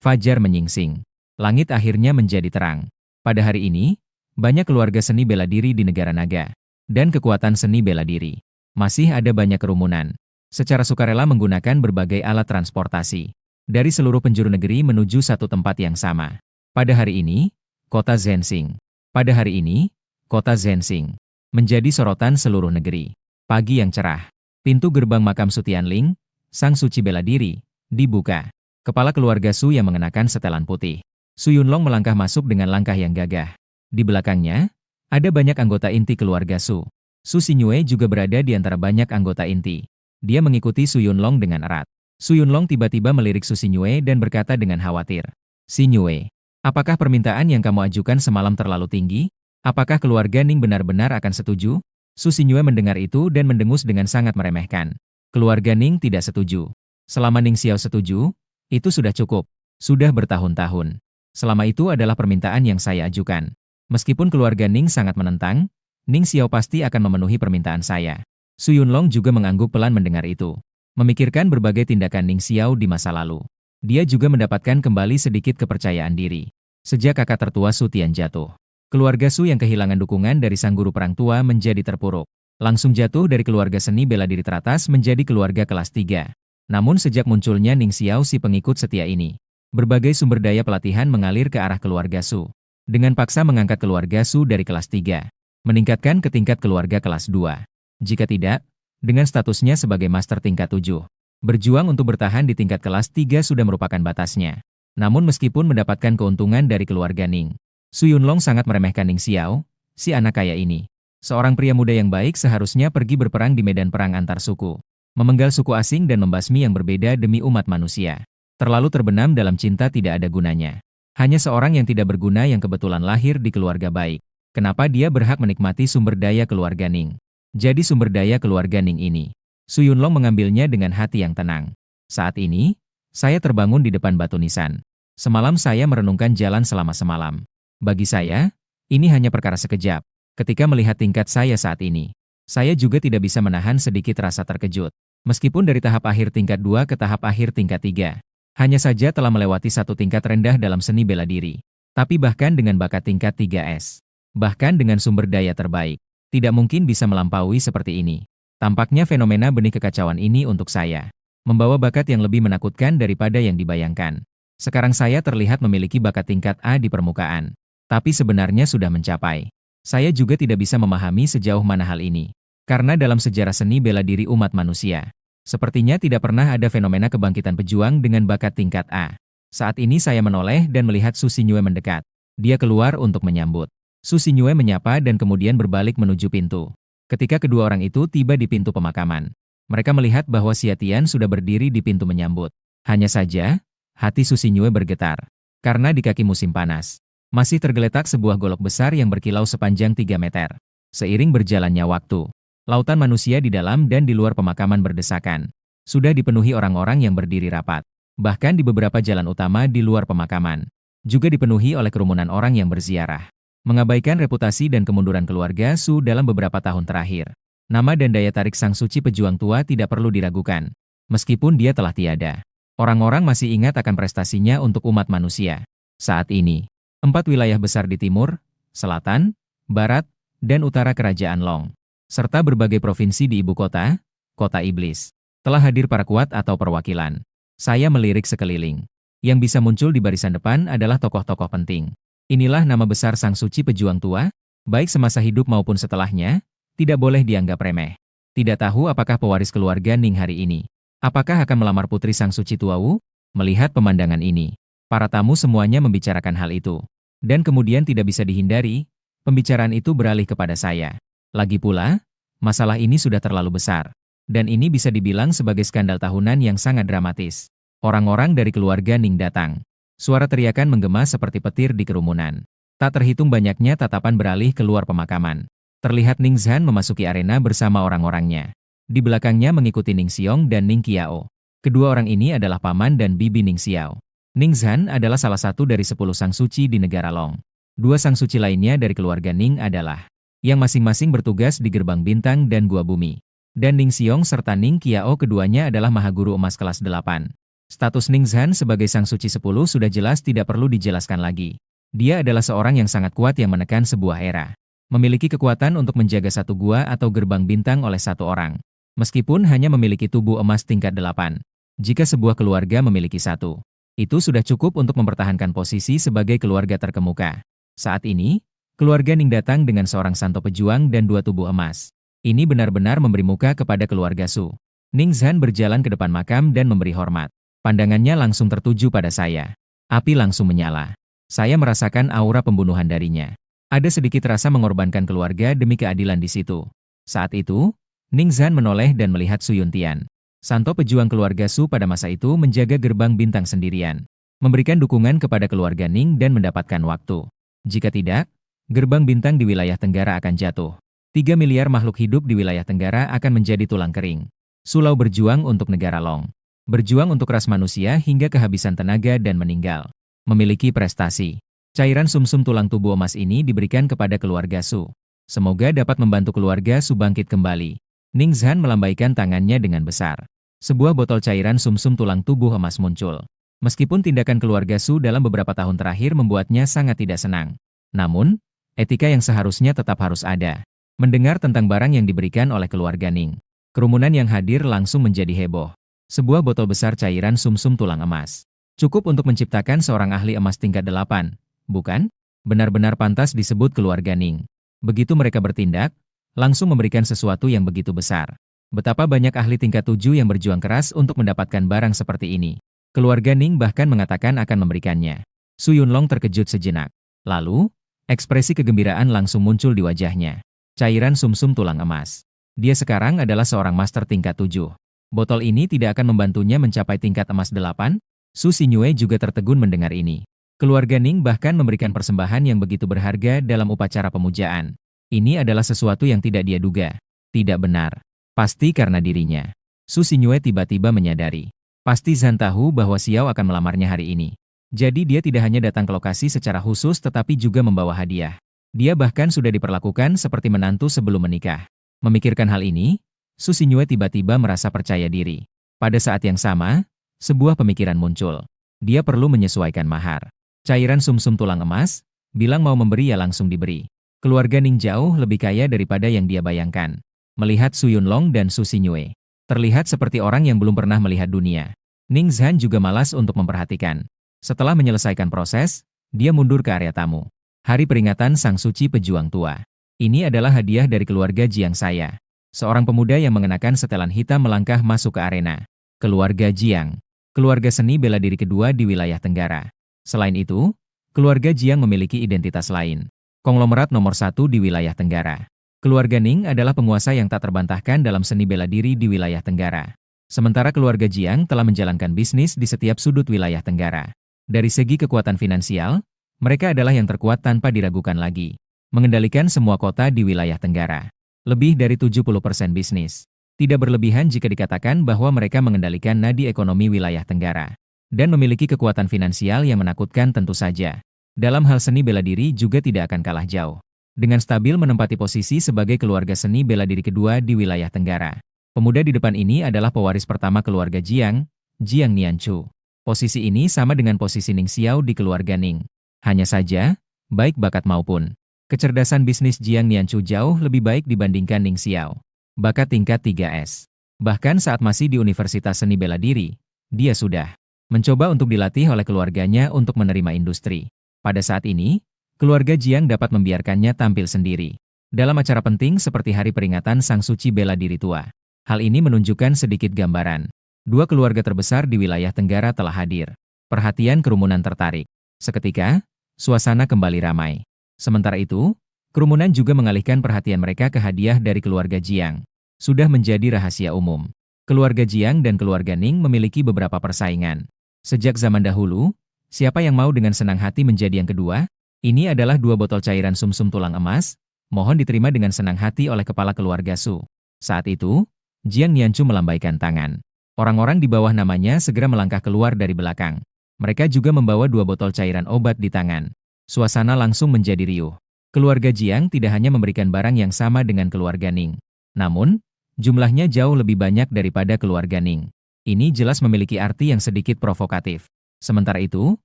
Fajar menyingsing. Langit akhirnya menjadi terang. Pada hari ini, banyak keluarga seni bela diri di negara naga. Dan kekuatan seni bela diri. Masih ada banyak kerumunan. Secara sukarela menggunakan berbagai alat transportasi. Dari seluruh penjuru negeri menuju satu tempat yang sama. Pada hari ini, kota Zhenxing. Pada hari ini, kota Zhenxing menjadi sorotan seluruh negeri. Pagi yang cerah. Pintu gerbang makam Su Tianling, sang suci bela diri, dibuka. Kepala keluarga Su yang mengenakan setelan putih. Su Yunlong melangkah masuk dengan langkah yang gagah. Di belakangnya, ada banyak anggota inti keluarga Su. Su Xingyue juga berada di antara banyak anggota inti. Dia mengikuti Su Yunlong dengan erat. Su Yunlong tiba-tiba melirik Su Xingyue dan berkata dengan khawatir. Xingyue, apakah permintaan yang kamu ajukan semalam terlalu tinggi? Apakah keluarga Ning benar-benar akan setuju? Su Xingyue mendengar itu dan mendengus dengan sangat meremehkan. Keluarga Ning tidak setuju. Selama Ning Xiao setuju, itu sudah cukup. Sudah bertahun-tahun. Selama itu adalah permintaan yang saya ajukan. Meskipun keluarga Ning sangat menentang, Ning Xiao pasti akan memenuhi permintaan saya. Su Yunlong juga mengangguk pelan mendengar itu. Memikirkan berbagai tindakan Ning Xiao di masa lalu. Dia juga mendapatkan kembali sedikit kepercayaan diri. Sejak kakak tertua Su Tian jatuh, keluarga Su yang kehilangan dukungan dari sang guru perang tua menjadi terpuruk. Langsung jatuh dari keluarga seni bela diri teratas menjadi keluarga kelas 3. Namun sejak munculnya Ning Xiao si pengikut setia ini, berbagai sumber daya pelatihan mengalir ke arah keluarga Su. Dengan paksa mengangkat keluarga Su dari kelas 3, meningkatkan ke tingkat keluarga kelas 2. Jika tidak, dengan statusnya sebagai master tingkat 7. Berjuang untuk bertahan di tingkat kelas 3 sudah merupakan batasnya. Namun meskipun mendapatkan keuntungan dari keluarga Ning, Su Yunlong sangat meremehkan Ning Xiao, si anak kaya ini. Seorang pria muda yang baik seharusnya pergi berperang di medan perang antar suku, memenggal suku asing dan membasmi yang berbeda demi umat manusia. Terlalu terbenam dalam cinta tidak ada gunanya. Hanya seorang yang tidak berguna yang kebetulan lahir di keluarga baik. Kenapa dia berhak menikmati sumber daya keluarga Ning? Jadi sumber daya keluarga Ning ini, Su Yunlong mengambilnya dengan hati yang tenang. Saat ini, saya terbangun di depan batu nisan. Semalam saya merenungkan jalan selama semalam. Bagi saya, ini hanya perkara sekejap. Ketika melihat tingkat saya saat ini, saya juga tidak bisa menahan sedikit rasa terkejut. Meskipun dari tahap akhir tingkat 2 ke tahap akhir tingkat 3, hanya saja telah melewati satu tingkat rendah dalam seni bela diri. Tapi bahkan dengan bakat tingkat 3S, bahkan dengan sumber daya terbaik, tidak mungkin bisa melampaui seperti ini. Tampaknya fenomena benih kekacauan ini untuk saya membawa bakat yang lebih menakutkan daripada yang dibayangkan. Sekarang saya terlihat memiliki bakat tingkat A di permukaan. Tapi sebenarnya sudah mencapai. Saya juga tidak bisa memahami sejauh mana hal ini. Karena dalam sejarah seni bela diri umat manusia, sepertinya tidak pernah ada fenomena kebangkitan pejuang dengan bakat tingkat A. Saat ini saya menoleh dan melihat Su Xingyue mendekat. Dia keluar untuk menyambut. Su Xingyue menyapa dan kemudian berbalik menuju pintu. Ketika kedua orang itu tiba di pintu pemakaman, mereka melihat bahwa Xia Tian sudah berdiri di pintu menyambut. Hanya saja, hati Su Xingyue bergetar. Karena di kaki musim panas, masih tergeletak sebuah golok besar yang berkilau sepanjang 3 meter. Seiring berjalannya waktu, lautan manusia di dalam dan di luar pemakaman berdesakan. Sudah dipenuhi orang-orang yang berdiri rapat. Bahkan di beberapa jalan utama di luar pemakaman, juga dipenuhi oleh kerumunan orang yang berziarah. Mengabaikan reputasi dan kemunduran keluarga Su dalam beberapa tahun terakhir. Nama dan daya tarik sang suci pejuang tua tidak perlu diragukan. Meskipun dia telah tiada, orang-orang masih ingat akan prestasinya untuk umat manusia. Saat ini, 4 wilayah besar di timur, selatan, barat, dan utara Kerajaan Long, serta berbagai provinsi di ibu kota, kota iblis, telah hadir para kuat atau perwakilan. Saya melirik sekeliling. Yang bisa muncul di barisan depan adalah tokoh-tokoh penting. Inilah nama besar sang suci pejuang tua, baik semasa hidup maupun setelahnya, tidak boleh dianggap remeh. Tidak tahu apakah pewaris keluarga Ning hari ini. Apakah akan melamar putri sang suci tua Wu? Melihat pemandangan ini, para tamu semuanya membicarakan hal itu. Dan kemudian tidak bisa dihindari, pembicaraan itu beralih kepada saya. Lagi pula, masalah ini sudah terlalu besar. Dan ini bisa dibilang sebagai skandal tahunan yang sangat dramatis. Orang-orang dari keluarga Ning datang. Suara teriakan menggema seperti petir di kerumunan. Tak terhitung banyaknya tatapan beralih keluar pemakaman. Terlihat Ning Zhan memasuki arena bersama orang-orangnya. Di belakangnya mengikuti Ning Xiong dan Ning Qiao. Kedua orang ini adalah paman dan bibi Ning Xiao. Ning Zhan adalah salah satu dari 10 sang suci di negara Long. 2 sang suci lainnya dari keluarga Ning adalah yang masing-masing bertugas di Gerbang Bintang dan Gua Bumi. Dan Ning Xiong serta Ning Qiao keduanya adalah Mahaguru Emas kelas 8. Status Ning Zhan sebagai Sang Suci 10 sudah jelas tidak perlu dijelaskan lagi. Dia adalah seorang yang sangat kuat yang menekan sebuah era. Memiliki kekuatan untuk menjaga satu gua atau gerbang bintang oleh satu orang. Meskipun hanya memiliki tubuh emas tingkat 8. Jika sebuah keluarga memiliki satu, itu sudah cukup untuk mempertahankan posisi sebagai keluarga terkemuka. Saat ini, keluarga Ning datang dengan seorang santo pejuang dan 2 tubuh emas. Ini benar-benar memberi muka kepada keluarga Su. Ning Zhan berjalan ke depan makam dan memberi hormat. Pandangannya langsung tertuju pada saya. Api langsung menyala. Saya merasakan aura pembunuhan darinya. Ada sedikit rasa mengorbankan keluarga demi keadilan di situ. Saat itu, Ning Zhan menoleh dan melihat Su Yuntian. Santo pejuang keluarga Su pada masa itu menjaga gerbang bintang sendirian. Memberikan dukungan kepada keluarga Ning dan mendapatkan waktu. Jika tidak, gerbang bintang di wilayah Tenggara akan jatuh. 3 miliar makhluk hidup di wilayah Tenggara akan menjadi tulang kering. Sulau berjuang untuk negara Long. Berjuang untuk ras manusia hingga kehabisan tenaga dan meninggal. Memiliki prestasi. Cairan sumsum tulang tubuh emas ini diberikan kepada keluarga Su. Semoga dapat membantu keluarga Su bangkit kembali. Ning Zhan melambaikan tangannya dengan besar. Sebuah botol cairan sumsum tulang tubuh emas muncul. Meskipun tindakan keluarga Su dalam beberapa tahun terakhir membuatnya sangat tidak senang. Namun, etika yang seharusnya tetap harus ada. Mendengar tentang barang yang diberikan oleh keluarga Ning, kerumunan yang hadir langsung menjadi heboh. Sebuah botol besar cairan sumsum tulang emas. Cukup untuk menciptakan seorang ahli emas tingkat 8, bukan? Benar-benar pantas disebut keluarga Ning. Begitu mereka bertindak, langsung memberikan sesuatu yang begitu besar. Betapa banyak ahli tingkat 7 yang berjuang keras untuk mendapatkan barang seperti ini. Keluarga Ning bahkan mengatakan akan memberikannya. Su Yunlong terkejut sejenak. Lalu, ekspresi kegembiraan langsung muncul di wajahnya. Cairan sumsum tulang emas. Dia sekarang adalah seorang master tingkat 7. Botol ini tidak akan membantunya mencapai tingkat emas 8? Su Xinyue juga tertegun mendengar ini. Keluarga Ning bahkan memberikan persembahan yang begitu berharga dalam upacara pemujaan. Ini adalah sesuatu yang tidak dia duga. Tidak benar. Pasti karena dirinya. Su Xinyue tiba-tiba menyadari. Pasti Zhan tahu bahwa Xiao akan melamarnya hari ini. Jadi dia tidak hanya datang ke lokasi secara khusus tetapi juga membawa hadiah. Dia bahkan sudah diperlakukan seperti menantu sebelum menikah. Memikirkan hal ini, Su Xinyue tiba-tiba merasa percaya diri. Pada saat yang sama, sebuah pemikiran muncul. Dia perlu menyesuaikan mahar. Cairan sumsum tulang emas, bilang mau memberi ya langsung diberi. Keluarga Ning jauh lebih kaya daripada yang dia bayangkan. Melihat Su Yunlong dan Su Xinyue, terlihat seperti orang yang belum pernah melihat dunia. Ning Zhan juga malas untuk memperhatikan. Setelah menyelesaikan proses, dia mundur ke area tamu. Hari peringatan Sang Suci Pejuang Tua. Ini adalah hadiah dari keluarga Jiang saya. Seorang pemuda yang mengenakan setelan hitam melangkah masuk ke arena. Keluarga Jiang. Keluarga seni bela diri kedua di wilayah Tenggara. Selain itu, keluarga Jiang memiliki identitas lain. Konglomerat nomor 1 di wilayah Tenggara. Keluarga Ning adalah penguasa yang tak terbantahkan dalam seni bela diri di wilayah Tenggara. Sementara keluarga Jiang telah menjalankan bisnis di setiap sudut wilayah Tenggara. Dari segi kekuatan finansial, mereka adalah yang terkuat tanpa diragukan lagi. mengendalikan semua kota di wilayah Tenggara. Lebih dari 70% bisnis. Tidak berlebihan jika dikatakan bahwa mereka mengendalikan nadi ekonomi wilayah Tenggara. Dan memiliki kekuatan finansial yang menakutkan tentu saja. Dalam hal seni bela diri juga tidak akan kalah jauh. Dengan stabil menempati posisi sebagai keluarga seni bela diri kedua di wilayah Tenggara. Pemuda di depan ini adalah pewaris pertama keluarga Jiang, Jiang Nianchu. Posisi ini sama dengan posisi Ning Xiao di keluarga Ning. Hanya saja, baik bakat maupun kecerdasan bisnis Jiang Nianchu jauh lebih baik dibandingkan Ning Xiao. Bakat tingkat 3S. Bahkan saat masih di Universitas Seni Bela Diri, dia sudah mencoba untuk dilatih oleh keluarganya untuk menerima industri. Pada saat ini, keluarga Jiang dapat membiarkannya tampil sendiri dalam acara penting seperti Hari Peringatan Sang Suci Bela Diri Tua. Hal ini menunjukkan sedikit gambaran. Dua keluarga terbesar di wilayah Tenggara telah hadir. Perhatian kerumunan tertarik. Seketika, suasana kembali ramai. Sementara itu, kerumunan juga mengalihkan perhatian mereka ke hadiah dari keluarga Jiang. Sudah menjadi rahasia umum. Keluarga Jiang dan keluarga Ning memiliki beberapa persaingan. Sejak zaman dahulu, siapa yang mau dengan senang hati menjadi yang kedua? Ini adalah 2 botol cairan sumsum tulang emas, mohon diterima dengan senang hati oleh kepala keluarga Su. Saat itu, Jiang Nianchu melambaikan tangan. Orang-orang di bawah namanya segera melangkah keluar dari belakang. Mereka juga membawa 2 botol cairan obat di tangan. Suasana langsung menjadi riuh. Keluarga Jiang tidak hanya memberikan barang yang sama dengan keluarga Ning. Namun, jumlahnya jauh lebih banyak daripada keluarga Ning. Ini jelas memiliki arti yang sedikit provokatif. Sementara itu,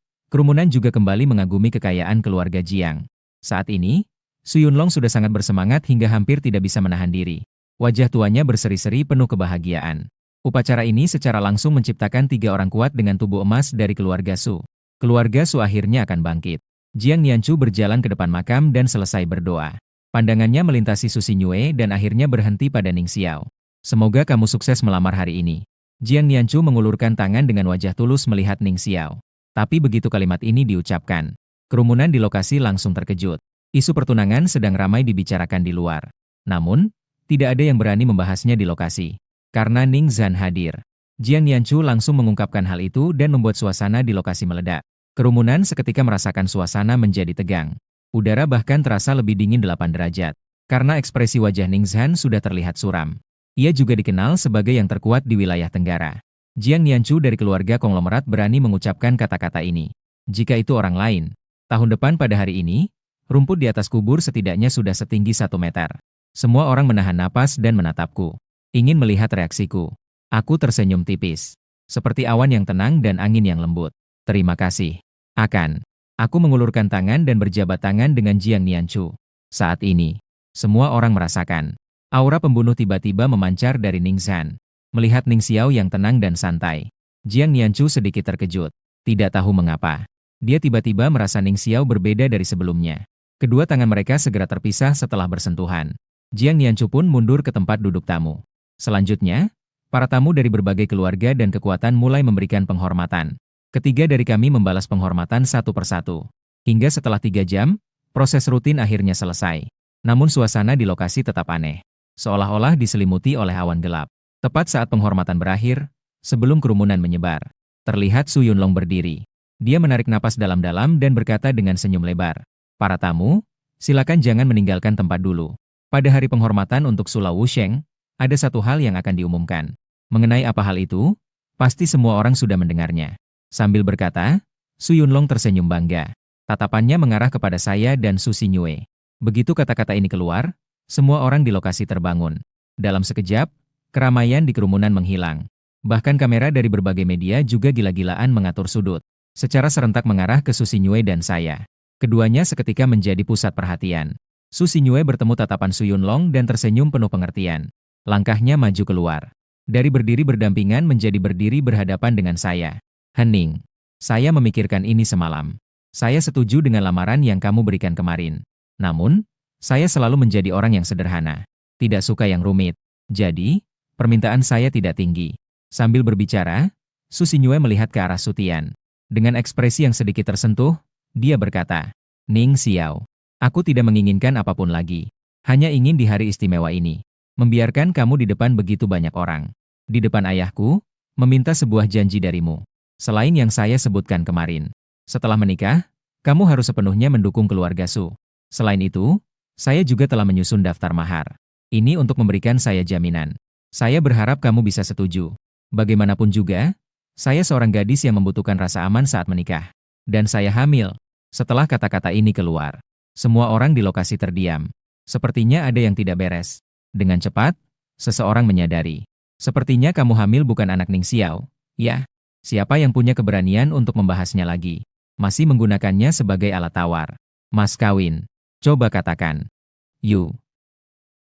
kerumunan juga kembali mengagumi kekayaan keluarga Jiang. Saat ini, Su Yunlong sudah sangat bersemangat hingga hampir tidak bisa menahan diri. Wajah tuanya berseri-seri penuh kebahagiaan. Upacara ini secara langsung menciptakan 3 orang kuat dengan tubuh emas dari keluarga Su. Keluarga Su akhirnya akan bangkit. Jiang Nianchu berjalan ke depan makam dan selesai berdoa. Pandangannya melintasi Su Xingyue dan akhirnya berhenti pada Ning Xiao. Semoga kamu sukses melamar hari ini. Jiang Nianchu mengulurkan tangan dengan wajah tulus melihat Ning Xiao. Tapi begitu kalimat ini diucapkan, kerumunan di lokasi langsung terkejut. Isu pertunangan sedang ramai dibicarakan di luar. Namun, tidak ada yang berani membahasnya di lokasi. Karena Ning Zhan hadir. Jiang Nianchu langsung mengungkapkan hal itu dan membuat suasana di lokasi meledak. Kerumunan seketika merasakan suasana menjadi tegang. Udara bahkan terasa lebih dingin 8 derajat. Karena ekspresi wajah Ning Zhan sudah terlihat suram. Ia juga dikenal sebagai yang terkuat di wilayah Tenggara. Jiang Nianchu dari keluarga konglomerat berani mengucapkan kata-kata ini. Jika itu orang lain, tahun depan pada hari ini, rumput di atas kubur setidaknya sudah setinggi 1 meter. Semua orang menahan napas dan menatapku. Ingin melihat reaksiku. Aku tersenyum tipis. Seperti awan yang tenang dan angin yang lembut. Terima kasih. Aku mengulurkan tangan dan berjabat tangan dengan Jiang Nianchu. Saat ini, semua orang merasakan. Aura pembunuh tiba-tiba memancar dari Ning Zhan. Melihat Ning Xiao yang tenang dan santai, Jiang Nianchu sedikit terkejut. Tidak tahu mengapa. Dia tiba-tiba merasa Ning Xiao berbeda dari sebelumnya. Kedua tangan mereka segera terpisah setelah bersentuhan. Jiang Nianchu pun mundur ke tempat duduk tamu. Selanjutnya, para tamu dari berbagai keluarga dan kekuatan mulai memberikan penghormatan. Ketiga dari kami membalas penghormatan satu persatu. Hingga setelah 3 jam, proses rutin akhirnya selesai. Namun suasana di lokasi tetap aneh. Seolah-olah diselimuti oleh awan gelap. Tepat saat penghormatan berakhir, sebelum kerumunan menyebar, terlihat Su Yunlong berdiri. Dia menarik napas dalam-dalam dan berkata dengan senyum lebar. Para tamu, silakan jangan meninggalkan tempat dulu. Pada hari penghormatan untuk Su Lao Wusheng, ada satu hal yang akan diumumkan. Mengenai apa hal itu, pasti semua orang sudah mendengarnya. Sambil berkata, Su Yunlong tersenyum bangga. Tatapannya mengarah kepada saya dan Su Xingyue. Begitu kata-kata ini keluar, semua orang di lokasi terbangun. Dalam sekejap, keramaian di kerumunan menghilang. Bahkan kamera dari berbagai media juga gila-gilaan mengatur sudut. Secara serentak mengarah ke Su Xingyue dan saya. Keduanya seketika menjadi pusat perhatian. Su Xingyue bertemu tatapan Su Yunlong dan tersenyum penuh pengertian. Langkahnya maju keluar. Dari berdiri berdampingan menjadi berdiri berhadapan dengan saya. Hening. Saya memikirkan ini semalam. Saya setuju dengan lamaran yang kamu berikan kemarin. Namun, saya selalu menjadi orang yang sederhana. Tidak suka yang rumit. Jadi, permintaan saya tidak tinggi. Sambil berbicara, Su Xingyue melihat ke arah Su Tian. Dengan ekspresi yang sedikit tersentuh, dia berkata, Ning Xiao, aku tidak menginginkan apapun lagi. Hanya ingin di hari istimewa ini, membiarkan kamu di depan begitu banyak orang. Di depan ayahku, meminta sebuah janji darimu. Selain yang saya sebutkan kemarin. Setelah menikah, kamu harus sepenuhnya mendukung keluarga Su. Selain itu, Saya juga telah menyusun daftar mahar. Ini untuk memberikan saya jaminan. Saya berharap kamu bisa setuju. Bagaimanapun juga, saya seorang gadis yang membutuhkan rasa aman saat menikah. Dan saya hamil. Setelah kata-kata ini keluar, semua orang di lokasi terdiam. Sepertinya ada yang tidak beres. Dengan cepat, seseorang menyadari. Sepertinya kamu hamil bukan anak Ning Xiao. Ya, siapa yang punya keberanian untuk membahasnya lagi? Masih menggunakannya sebagai alat tawar. Mas kawin. Coba katakan. Yu.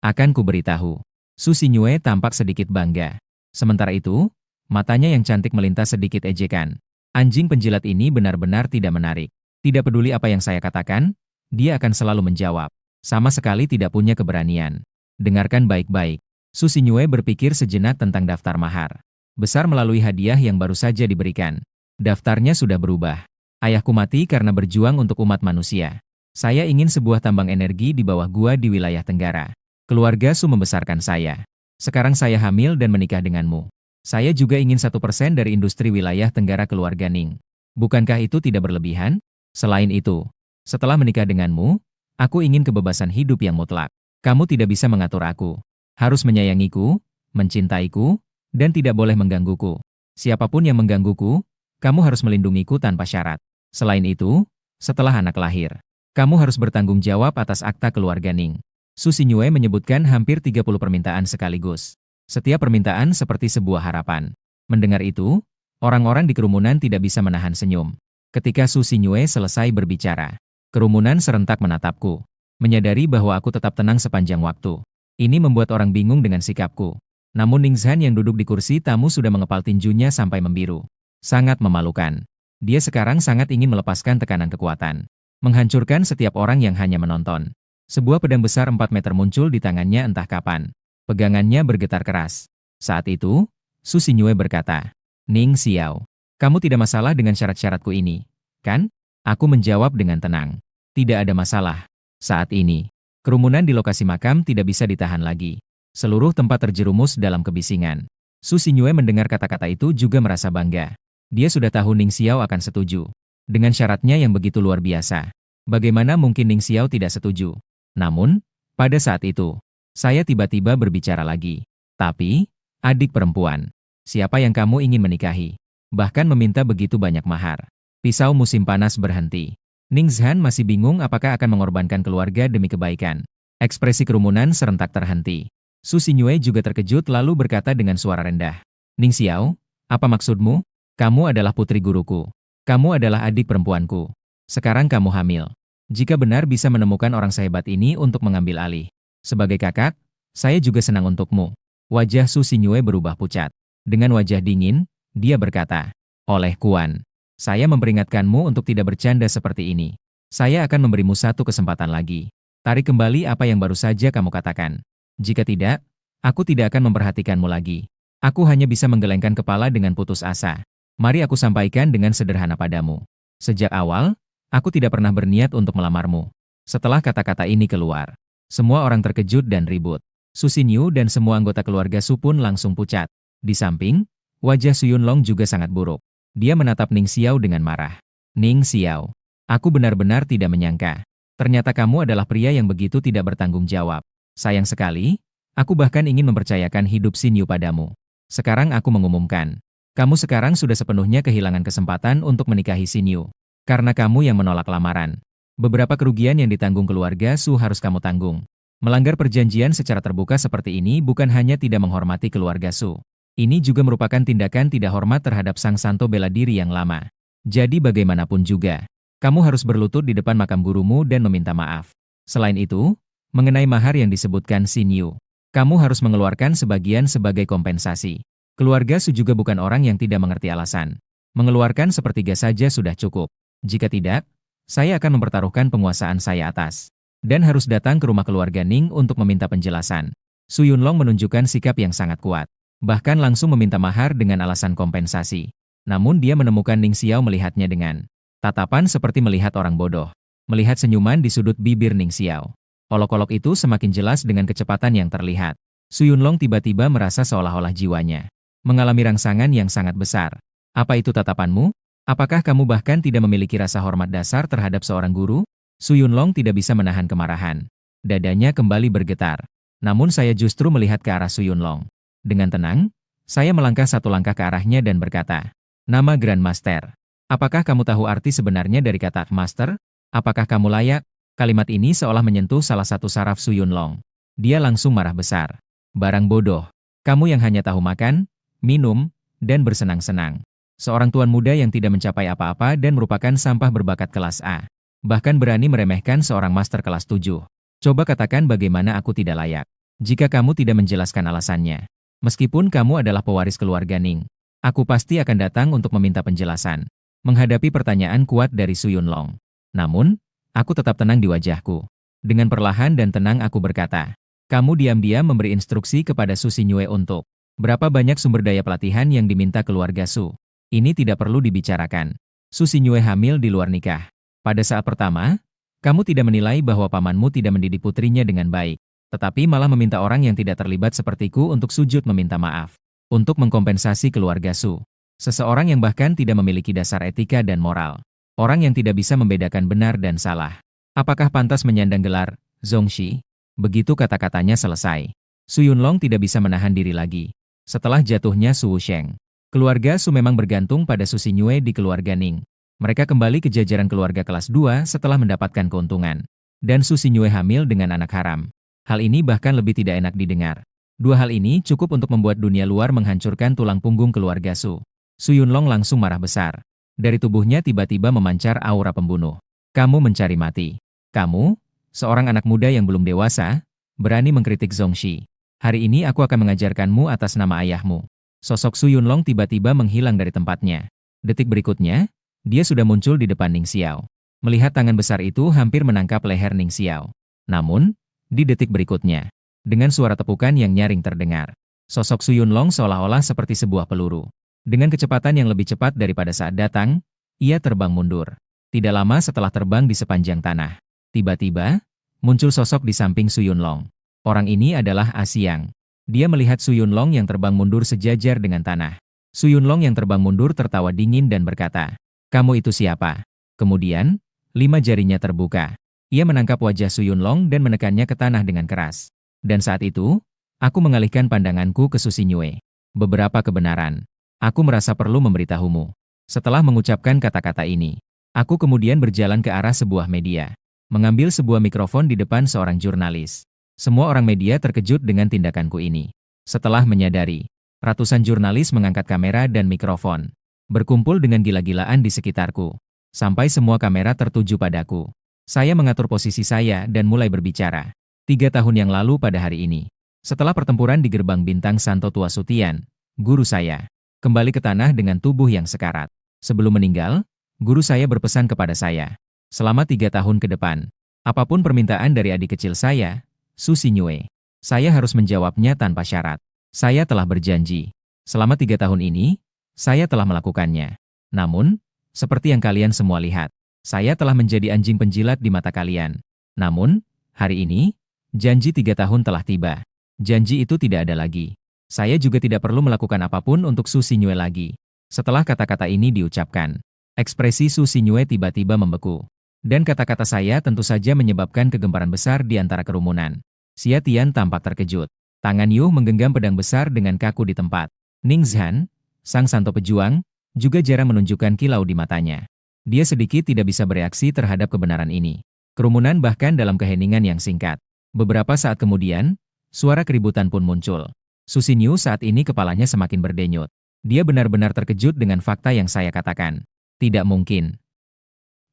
Akan kuberitahu. Su Xingyue tampak sedikit bangga. Sementara itu, matanya yang cantik melintas sedikit ejekan. Anjing penjilat ini benar-benar tidak menarik. Tidak peduli apa yang saya katakan, dia akan selalu menjawab. Sama sekali tidak punya keberanian. Dengarkan baik-baik. Su Xingyue berpikir sejenak tentang daftar mahar. Besar melalui hadiah yang baru saja diberikan. Daftarnya sudah berubah. Ayahku mati karena berjuang untuk umat manusia. Saya ingin sebuah tambang energi di bawah gua di wilayah Tenggara. Keluarga Su membesarkan saya. Sekarang saya hamil dan menikah denganmu. Saya juga ingin 1% dari industri wilayah Tenggara keluarga Ning. Bukankah itu tidak berlebihan? Selain itu, setelah menikah denganmu, aku ingin kebebasan hidup yang mutlak. Kamu tidak bisa mengatur aku. Harus menyayangiku, mencintaiku, dan tidak boleh menggangguku. Siapapun yang menggangguku, kamu harus melindungiku tanpa syarat. Selain itu, setelah anak lahir, kamu harus bertanggung jawab atas akta keluarga Ning. Su Xingyue menyebutkan hampir 30 permintaan sekaligus. Setiap permintaan seperti sebuah harapan. Mendengar itu, orang-orang di kerumunan tidak bisa menahan senyum. Ketika Su Xingyue selesai berbicara, kerumunan serentak menatapku. Menyadari bahwa aku tetap tenang sepanjang waktu. Ini membuat orang bingung dengan sikapku. Namun Ning Zhan yang duduk di kursi tamu sudah mengepal tinjunya sampai membiru. Sangat memalukan. Dia sekarang sangat ingin melepaskan tekanan kekuatan. Menghancurkan setiap orang yang hanya menonton. Sebuah pedang besar 4 meter muncul di tangannya entah kapan. Pegangannya bergetar keras. Saat itu, Su Xingyue berkata, Ning Xiao, kamu tidak masalah dengan syarat-syaratku ini, kan? Aku menjawab dengan tenang. Tidak ada masalah. Saat ini, kerumunan di lokasi makam tidak bisa ditahan lagi. Seluruh tempat terjerumus dalam kebisingan. Su Xingyue mendengar kata-kata itu juga merasa bangga. Dia sudah tahu Ning Xiao akan setuju. Dengan syaratnya yang begitu luar biasa. Bagaimana mungkin Ning Xiao tidak setuju? Namun, pada saat itu, saya tiba-tiba berbicara lagi. Tapi, adik perempuan, siapa yang kamu ingin menikahi? Bahkan meminta begitu banyak mahar. Pisau musim panas berhenti. Ning Zhan masih bingung apakah akan mengorbankan keluarga demi kebaikan. Ekspresi kerumunan serentak terhenti. Su Xingyue juga terkejut lalu berkata dengan suara rendah. Ning Xiao, apa maksudmu? Kamu adalah putri guruku. Kamu adalah adik perempuanku. Sekarang kamu hamil. Jika benar bisa menemukan orang sehebat ini untuk mengambil alih. Sebagai kakak, saya juga senang untukmu. Wajah Su Xingyue berubah pucat. Dengan wajah dingin, dia berkata, oleh Kuan, saya memperingatkanmu untuk tidak bercanda seperti ini. Saya akan memberimu satu kesempatan lagi. Tarik kembali apa yang baru saja kamu katakan. Jika tidak, aku tidak akan memperhatikanmu lagi. Aku hanya bisa menggelengkan kepala dengan putus asa. Mari aku sampaikan dengan sederhana padamu. Sejak awal, aku tidak pernah berniat untuk melamarmu. Setelah kata-kata ini keluar, semua orang terkejut dan ribut. Su Xinyu dan semua anggota keluarga Su pun langsung pucat. Di samping, wajah Su Yunlong juga sangat buruk. Dia menatap Ning Xiao dengan marah. Ning Xiao, aku benar-benar tidak menyangka. Ternyata kamu adalah pria yang begitu tidak bertanggung jawab. Sayang sekali, aku bahkan ingin mempercayakan hidup Xinyu padamu. Sekarang aku mengumumkan, kamu sekarang sudah sepenuhnya kehilangan kesempatan untuk menikahi Xinyu. Karena kamu yang menolak lamaran. Beberapa kerugian yang ditanggung keluarga Su harus kamu tanggung. Melanggar perjanjian secara terbuka seperti ini bukan hanya tidak menghormati keluarga Su. Ini juga merupakan tindakan tidak hormat terhadap sang santo bela diri yang lama. Jadi bagaimanapun juga, kamu harus berlutut di depan makam gurumu dan meminta maaf. Selain itu, mengenai mahar yang disebutkan Xinyu, kamu harus mengeluarkan sebagian sebagai kompensasi. Keluarga Su juga bukan orang yang tidak mengerti alasan. Mengeluarkan sepertiga saja sudah cukup. Jika tidak, saya akan mempertaruhkan penguasaan saya atas. Dan harus datang ke rumah keluarga Ning untuk meminta penjelasan. Su Yunlong menunjukkan sikap yang sangat kuat. Bahkan langsung meminta mahar dengan alasan kompensasi. Namun dia menemukan Ning Xiao melihatnya dengan tatapan seperti melihat orang bodoh. Melihat senyuman di sudut bibir Ning Xiao. Olok-olok itu semakin jelas dengan kecepatan yang terlihat. Su Yunlong tiba-tiba merasa seolah-olah jiwanya mengalami rangsangan yang sangat besar. Apa itu tatapanmu? Apakah kamu bahkan tidak memiliki rasa hormat dasar terhadap seorang guru? Su Yunlong tidak bisa menahan kemarahan. Dadanya kembali bergetar. Namun saya justru melihat ke arah Su Yunlong. Dengan tenang, saya melangkah satu langkah ke arahnya dan berkata, "Nama Grandmaster. Apakah kamu tahu arti sebenarnya dari kata Master? Apakah kamu layak?" Kalimat ini seolah menyentuh salah satu saraf Su Yunlong. Dia langsung marah besar. "Barang bodoh. Kamu yang hanya tahu makan, minum, dan bersenang-senang. Seorang tuan muda yang tidak mencapai apa-apa dan merupakan sampah berbakat kelas A. Bahkan berani meremehkan seorang master kelas 7. Coba katakan bagaimana aku tidak layak. Jika kamu tidak menjelaskan alasannya. Meskipun kamu adalah pewaris keluarga Ning, aku pasti akan datang untuk meminta penjelasan." Menghadapi pertanyaan kuat dari Su Yunlong. Namun, aku tetap tenang di wajahku. Dengan perlahan dan tenang aku berkata, "Kamu diam-diam memberi instruksi kepada Su Xingyue untuk berapa banyak sumber daya pelatihan yang diminta keluarga Su. Ini tidak perlu dibicarakan. Su Xingyue hamil di luar nikah. Pada saat pertama, kamu tidak menilai bahwa pamanmu tidak mendidik putrinya dengan baik, tetapi malah meminta orang yang tidak terlibat sepertiku untuk sujud meminta maaf. Untuk mengkompensasi keluarga Su. Seseorang yang bahkan tidak memiliki dasar etika dan moral. Orang yang tidak bisa membedakan benar dan salah. Apakah pantas menyandang gelar Zongxi?" Begitu kata-katanya selesai, Su Yunlong tidak bisa menahan diri lagi. Setelah jatuhnya Su Wusheng, keluarga Su memang bergantung pada Su Xingyue di keluarga Ning. Mereka kembali ke jajaran keluarga kelas 2 setelah mendapatkan keuntungan. Dan Su Xingyue hamil dengan anak haram. Hal ini bahkan lebih tidak enak didengar. Dua hal ini cukup untuk membuat dunia luar menghancurkan tulang punggung keluarga Su. Su Yunlong langsung marah besar. Dari tubuhnya tiba-tiba memancar aura pembunuh. "Kamu mencari mati. Kamu, seorang anak muda yang belum dewasa, berani mengkritik Zongxi. Hari ini aku akan mengajarkanmu atas nama ayahmu." Sosok Su Yunlong tiba-tiba menghilang dari tempatnya. Detik berikutnya, dia sudah muncul di depan Ning Xiao. Melihat tangan besar itu hampir menangkap leher Ning Xiao. Namun, di detik berikutnya, dengan suara tepukan yang nyaring terdengar, sosok Su Yunlong seolah-olah seperti sebuah peluru. Dengan kecepatan yang lebih cepat daripada saat datang, ia terbang mundur. Tidak lama setelah terbang di sepanjang tanah, tiba-tiba, muncul sosok di samping Su Yunlong. Orang ini adalah Asiang. Dia melihat Su Yunlong yang terbang mundur sejajar dengan tanah. Su Yunlong yang terbang mundur tertawa dingin dan berkata, "Kamu itu siapa?" Kemudian, 5 jarinya terbuka. Ia menangkap wajah Su Yunlong dan menekannya ke tanah dengan keras. Dan saat itu, aku mengalihkan pandanganku ke Su Xingyue. "Beberapa kebenaran. Aku merasa perlu memberitahumu." Setelah mengucapkan kata-kata ini, aku kemudian berjalan ke arah sebuah media. Mengambil sebuah mikrofon di depan seorang jurnalis. Semua orang media terkejut dengan tindakanku ini. Setelah menyadari, ratusan jurnalis mengangkat kamera dan mikrofon. Berkumpul dengan gila-gilaan di sekitarku. Sampai semua kamera tertuju padaku. Saya mengatur posisi saya dan mulai berbicara. 3 tahun yang lalu pada hari ini, setelah pertempuran di gerbang bintang Santo Tua Sutian, guru saya kembali ke tanah dengan tubuh yang sekarat. Sebelum meninggal, guru saya berpesan kepada saya, selama 3 tahun ke depan, apapun permintaan dari adik kecil saya, Su Xingyue, saya harus menjawabnya tanpa syarat. Saya telah berjanji. Selama 3 tahun ini, saya telah melakukannya. Namun, seperti yang kalian semua lihat, saya telah menjadi anjing penjilat di mata kalian. Namun, hari ini, janji 3 tahun telah tiba. Janji itu tidak ada lagi. Saya juga tidak perlu melakukan apapun untuk Su Xingyue lagi. Setelah kata-kata ini diucapkan, ekspresi Su Xingyue tiba-tiba membeku. Dan kata-kata saya tentu saja menyebabkan kegemparan besar di antara kerumunan. Xia Tian tampak terkejut. Tangan Yu menggenggam pedang besar dengan kaku di tempat. Ning Zhan, sang santo pejuang, juga jarang menunjukkan kilau di matanya. Dia sedikit tidak bisa bereaksi terhadap kebenaran ini. Kerumunan bahkan dalam keheningan yang singkat. Beberapa saat kemudian, suara keributan pun muncul. Su Xinyu saat ini kepalanya semakin berdenyut. Dia benar-benar terkejut dengan fakta yang saya katakan. Tidak mungkin.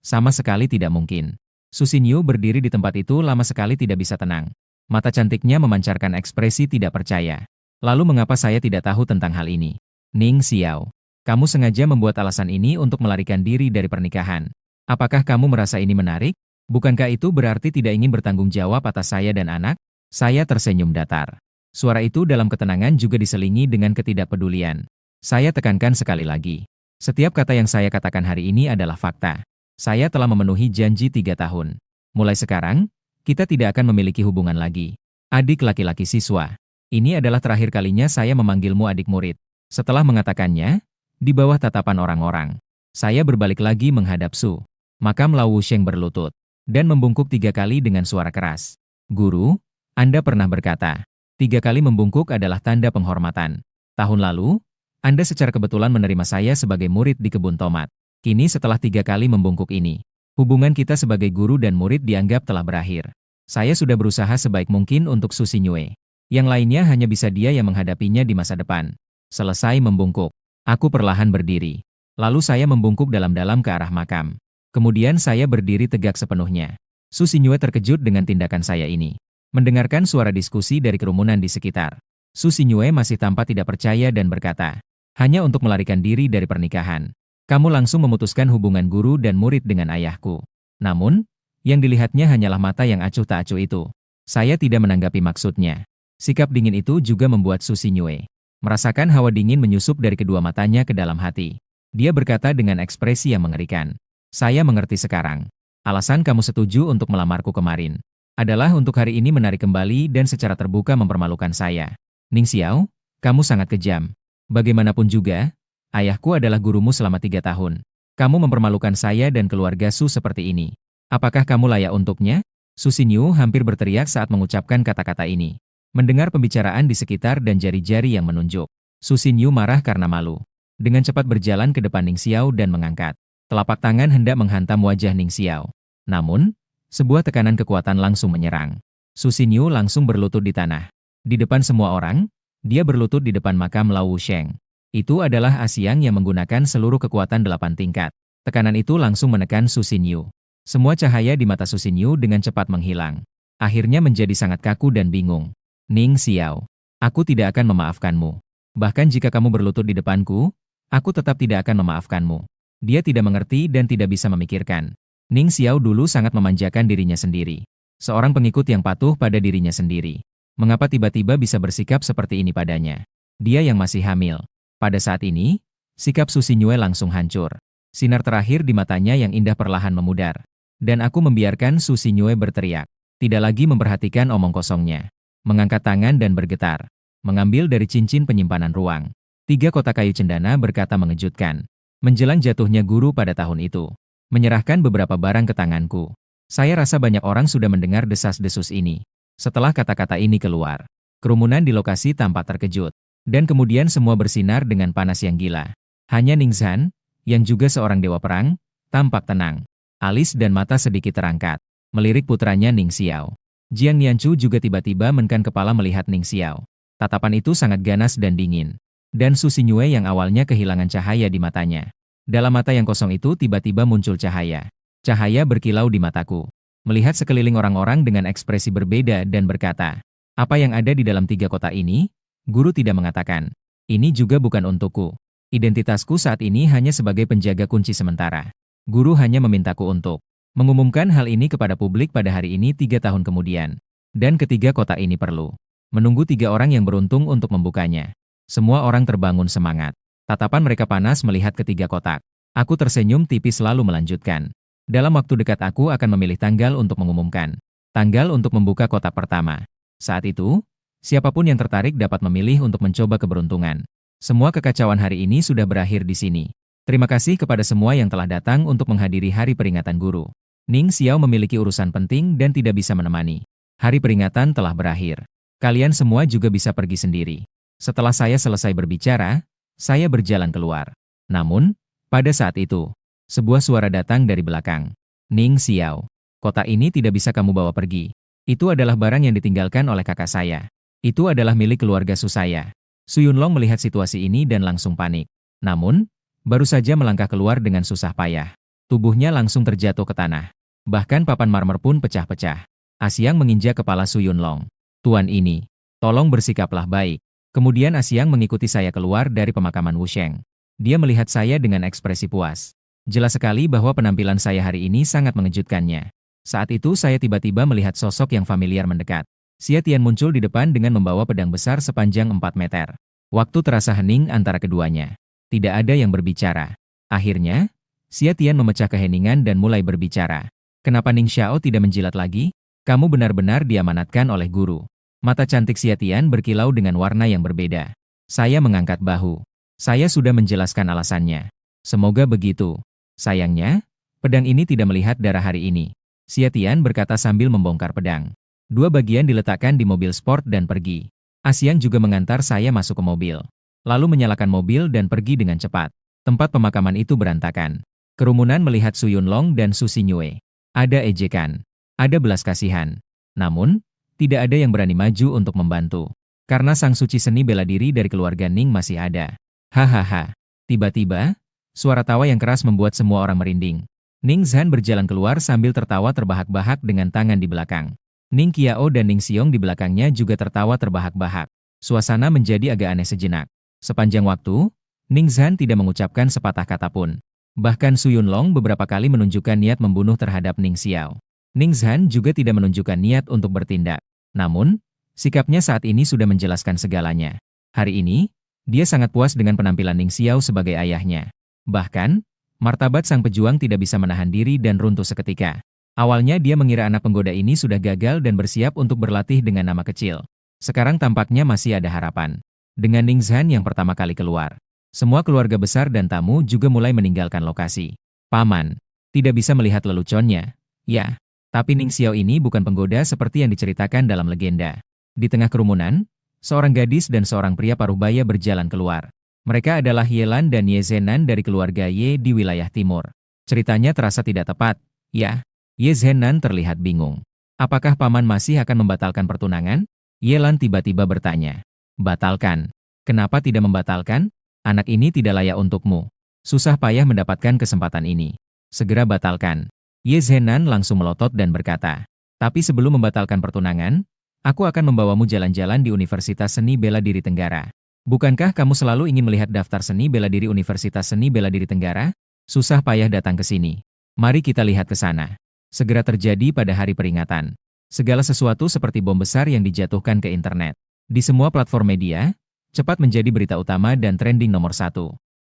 Sama sekali tidak mungkin. Su Xinyu berdiri di tempat itu lama sekali tidak bisa tenang. Mata cantiknya memancarkan ekspresi tidak percaya. Lalu mengapa saya tidak tahu tentang hal ini? Ning Xiao, kamu sengaja membuat alasan ini untuk melarikan diri dari pernikahan. Apakah kamu merasa ini menarik? Bukankah itu berarti tidak ingin bertanggung jawab atas saya dan anak? Saya tersenyum datar. Suara itu dalam ketenangan juga diselingi dengan ketidakpedulian. Saya tekankan sekali lagi. Setiap kata yang saya katakan hari ini adalah fakta. Saya telah memenuhi janji 3 tahun. Mulai sekarang, kita tidak akan memiliki hubungan lagi. Adik laki-laki siswa. Ini adalah terakhir kalinya saya memanggilmu adik murid. Setelah mengatakannya, di bawah tatapan orang-orang, saya berbalik lagi menghadap Su. Makam Lao Wusheng berlutut dan membungkuk 3 kali dengan suara keras. Guru, Anda pernah berkata, 3 kali membungkuk adalah tanda penghormatan. Tahun lalu, Anda secara kebetulan menerima saya sebagai murid di kebun tomat. Kini setelah 3 kali membungkuk ini, hubungan kita sebagai guru dan murid dianggap telah berakhir. Saya sudah berusaha sebaik mungkin untuk Susi Nyue. Yang lainnya hanya bisa dia yang menghadapinya di masa depan. Selesai membungkuk, aku perlahan berdiri. Lalu saya membungkuk dalam-dalam ke arah makam. Kemudian saya berdiri tegak sepenuhnya. Susi Nyue terkejut dengan tindakan saya ini. Mendengarkan suara diskusi dari kerumunan di sekitar, Susi Nyue masih tampak tidak percaya dan berkata, hanya untuk melarikan diri dari pernikahan. Kamu langsung memutuskan hubungan guru dan murid dengan ayahku. Namun, yang dilihatnya hanyalah mata yang acuh tak acuh itu. Saya tidak menanggapi maksudnya. Sikap dingin itu juga membuat Susi Nyue merasakan hawa dingin menyusup dari kedua matanya ke dalam hati. Dia berkata dengan ekspresi yang mengerikan, saya mengerti sekarang. Alasan kamu setuju untuk melamarku kemarin adalah untuk hari ini menarik kembali dan secara terbuka mempermalukan saya. Ning Xiao, kamu sangat kejam. Bagaimanapun juga, ayahku adalah gurumu selama 3 tahun. Kamu mempermalukan saya dan keluarga Su seperti ini. Apakah kamu layak untuknya? Susi Nyue hampir berteriak saat mengucapkan kata-kata ini. Mendengar pembicaraan di sekitar dan jari-jari yang menunjuk, Susi Nyue marah karena malu. Dengan cepat berjalan ke depan Ning Xiao dan mengangkat telapak tangan hendak menghantam wajah Ning Xiao. Namun, sebuah tekanan kekuatan langsung menyerang. Susi Nyue langsung berlutut di tanah. Di depan semua orang, dia berlutut di depan makam Lao Wusheng. Itu adalah Asyang yang menggunakan seluruh kekuatan 8 tingkat. Tekanan itu langsung menekan Susi Nyue. Semua cahaya di mata Susi Nyue dengan cepat menghilang. Akhirnya menjadi sangat kaku dan bingung. Ning Xiao, aku tidak akan memaafkanmu. Bahkan jika kamu berlutut di depanku, aku tetap tidak akan memaafkanmu. Dia tidak mengerti dan tidak bisa memikirkan. Ning Xiao dulu sangat memanjakan dirinya sendiri. Seorang pengikut yang patuh pada dirinya sendiri. Mengapa tiba-tiba bisa bersikap seperti ini padanya? Dia yang masih hamil. Pada saat ini, sikap Susi Nyue langsung hancur. Sinar terakhir di matanya yang indah perlahan memudar. Dan aku membiarkan Susi Nyue berteriak. Tidak lagi memperhatikan omong kosongnya. Mengangkat tangan dan bergetar. Mengambil dari cincin penyimpanan ruang 3 kotak kayu cendana berkata mengejutkan. Menjelang jatuhnya guru pada tahun itu, menyerahkan beberapa barang ke tanganku. Saya rasa banyak orang sudah mendengar desas-desus ini. Setelah kata-kata ini keluar, kerumunan di lokasi tampak terkejut. Dan kemudian semua bersinar dengan panas yang gila. Hanya Ning Zhan, yang juga seorang dewa perang, tampak tenang. Alis dan mata sedikit terangkat, melirik putranya Ning Xiao. Jiang Nianchu juga tiba-tiba mengangkat kepala melihat Ning Xiao. Tatapan itu sangat ganas dan dingin. Dan Susi Nyue yang awalnya kehilangan cahaya di matanya. Dalam mata yang kosong itu tiba-tiba muncul cahaya. Cahaya berkilau di mataku. Melihat sekeliling orang-orang dengan ekspresi berbeda dan berkata, apa yang ada di dalam 3 kotak ini? Guru tidak mengatakan, ini juga bukan untukku. Identitasku saat ini hanya sebagai penjaga kunci sementara. Guru hanya memintaku untuk mengumumkan hal ini kepada publik pada hari ini 3 tahun kemudian. Dan ketiga kotak ini perlu menunggu 3 orang yang beruntung untuk membukanya. Semua orang terbangun semangat. Tatapan mereka panas melihat ketiga kotak. Aku tersenyum tipis lalu melanjutkan. Dalam waktu dekat aku akan memilih tanggal untuk mengumumkan. Tanggal untuk membuka kotak pertama. Saat itu, siapapun yang tertarik dapat memilih untuk mencoba keberuntungan. Semua kekacauan hari ini sudah berakhir di sini. Terima kasih kepada semua yang telah datang untuk menghadiri hari peringatan guru. Ning Xiao memiliki urusan penting dan tidak bisa menemani. Hari peringatan telah berakhir. Kalian semua juga bisa pergi sendiri. Setelah saya selesai berbicara, saya berjalan keluar. Namun, pada saat itu, sebuah suara datang dari belakang. Ning Xiao, kotak ini tidak bisa kamu bawa pergi. Itu adalah barang yang ditinggalkan oleh kakak saya. Itu adalah milik keluarga Su saya. Su Yunlong melihat situasi ini dan langsung panik. Namun, baru saja melangkah keluar dengan susah payah. Tubuhnya langsung terjatuh ke tanah. Bahkan papan marmer pun pecah-pecah. Asyang menginjak kepala Su Yunlong. Tuan ini, tolong bersikaplah baik. Kemudian Asyang mengikuti saya keluar dari pemakaman Wusheng. Dia melihat saya dengan ekspresi puas. Jelas sekali bahwa penampilan saya hari ini sangat mengejutkannya. Saat itu saya tiba-tiba melihat sosok yang familiar mendekat. Xia Tian muncul di depan dengan membawa pedang besar sepanjang 4 meter. Waktu terasa hening antara keduanya. Tidak ada yang berbicara. Akhirnya, Xia Tian memecah keheningan dan mulai berbicara. Kenapa Ning Xiao tidak menjilat lagi? Kamu benar-benar diamanatkan oleh guru. Mata cantik Xia Tian berkilau dengan warna yang berbeda. Saya mengangkat bahu. Saya sudah menjelaskan alasannya. Semoga begitu. Sayangnya, pedang ini tidak melihat darah hari ini. Xia Tian berkata sambil membongkar pedang. 2 bagian diletakkan di mobil sport dan pergi. Asyang juga mengantar saya masuk ke mobil. Lalu menyalakan mobil dan pergi dengan cepat. Tempat pemakaman itu berantakan. Kerumunan melihat Su Yunlong dan Su Xinyue. Ada ejekan. Ada belas kasihan. Namun, tidak ada yang berani maju untuk membantu. Karena sang suci seni bela diri dari keluarga Ning masih ada. Hahaha. Tiba-tiba, suara tawa yang keras membuat semua orang merinding. Ning Zhan berjalan keluar sambil tertawa terbahak-bahak dengan tangan di belakang. Ning Qiao dan Ning Xiong di belakangnya juga tertawa terbahak-bahak. Suasana menjadi agak aneh sejenak. Sepanjang waktu, Ning Zhan tidak mengucapkan sepatah kata pun. Bahkan Su Yunlong beberapa kali menunjukkan niat membunuh terhadap Ning Xiao. Ning Zhan juga tidak menunjukkan niat untuk bertindak. Namun, sikapnya saat ini sudah menjelaskan segalanya. Hari ini, dia sangat puas dengan penampilan Ning Xiao sebagai ayahnya. Bahkan, martabat sang pejuang tidak bisa menahan diri dan runtuh seketika. Awalnya dia mengira anak penggoda ini sudah gagal dan bersiap untuk berlatih dengan nama kecil. Sekarang tampaknya masih ada harapan. Dengan Ning Zhan yang pertama kali keluar, semua keluarga besar dan tamu juga mulai meninggalkan lokasi. Paman, tidak bisa melihat leluconnya. Ya, tapi Ning Xiao ini bukan penggoda seperti yang diceritakan dalam legenda. Di tengah kerumunan, seorang gadis dan seorang pria paruhbaya berjalan keluar. Mereka adalah Yelan dan Ye Zhenan dari keluarga Ye di wilayah timur. Ceritanya terasa tidak tepat. Ya, Ye Zhenan terlihat bingung. Apakah paman masih akan membatalkan pertunangan? Yelan tiba-tiba bertanya. Batalkan. Kenapa tidak membatalkan? Anak ini tidak layak untukmu. Susah payah mendapatkan kesempatan ini. Segera batalkan. Ye Zhenan langsung melotot dan berkata. Tapi sebelum membatalkan pertunangan, aku akan membawamu jalan-jalan di Universitas Seni Bela Diri Tenggara. Bukankah kamu selalu ingin melihat daftar seni bela diri Universitas Seni Bela Diri Tenggara? Susah payah datang ke sini. Mari kita lihat ke sana. Segera terjadi pada hari peringatan. Segala sesuatu seperti bom besar yang dijatuhkan ke internet. Di semua platform media, cepat menjadi berita utama dan trending nomor 1.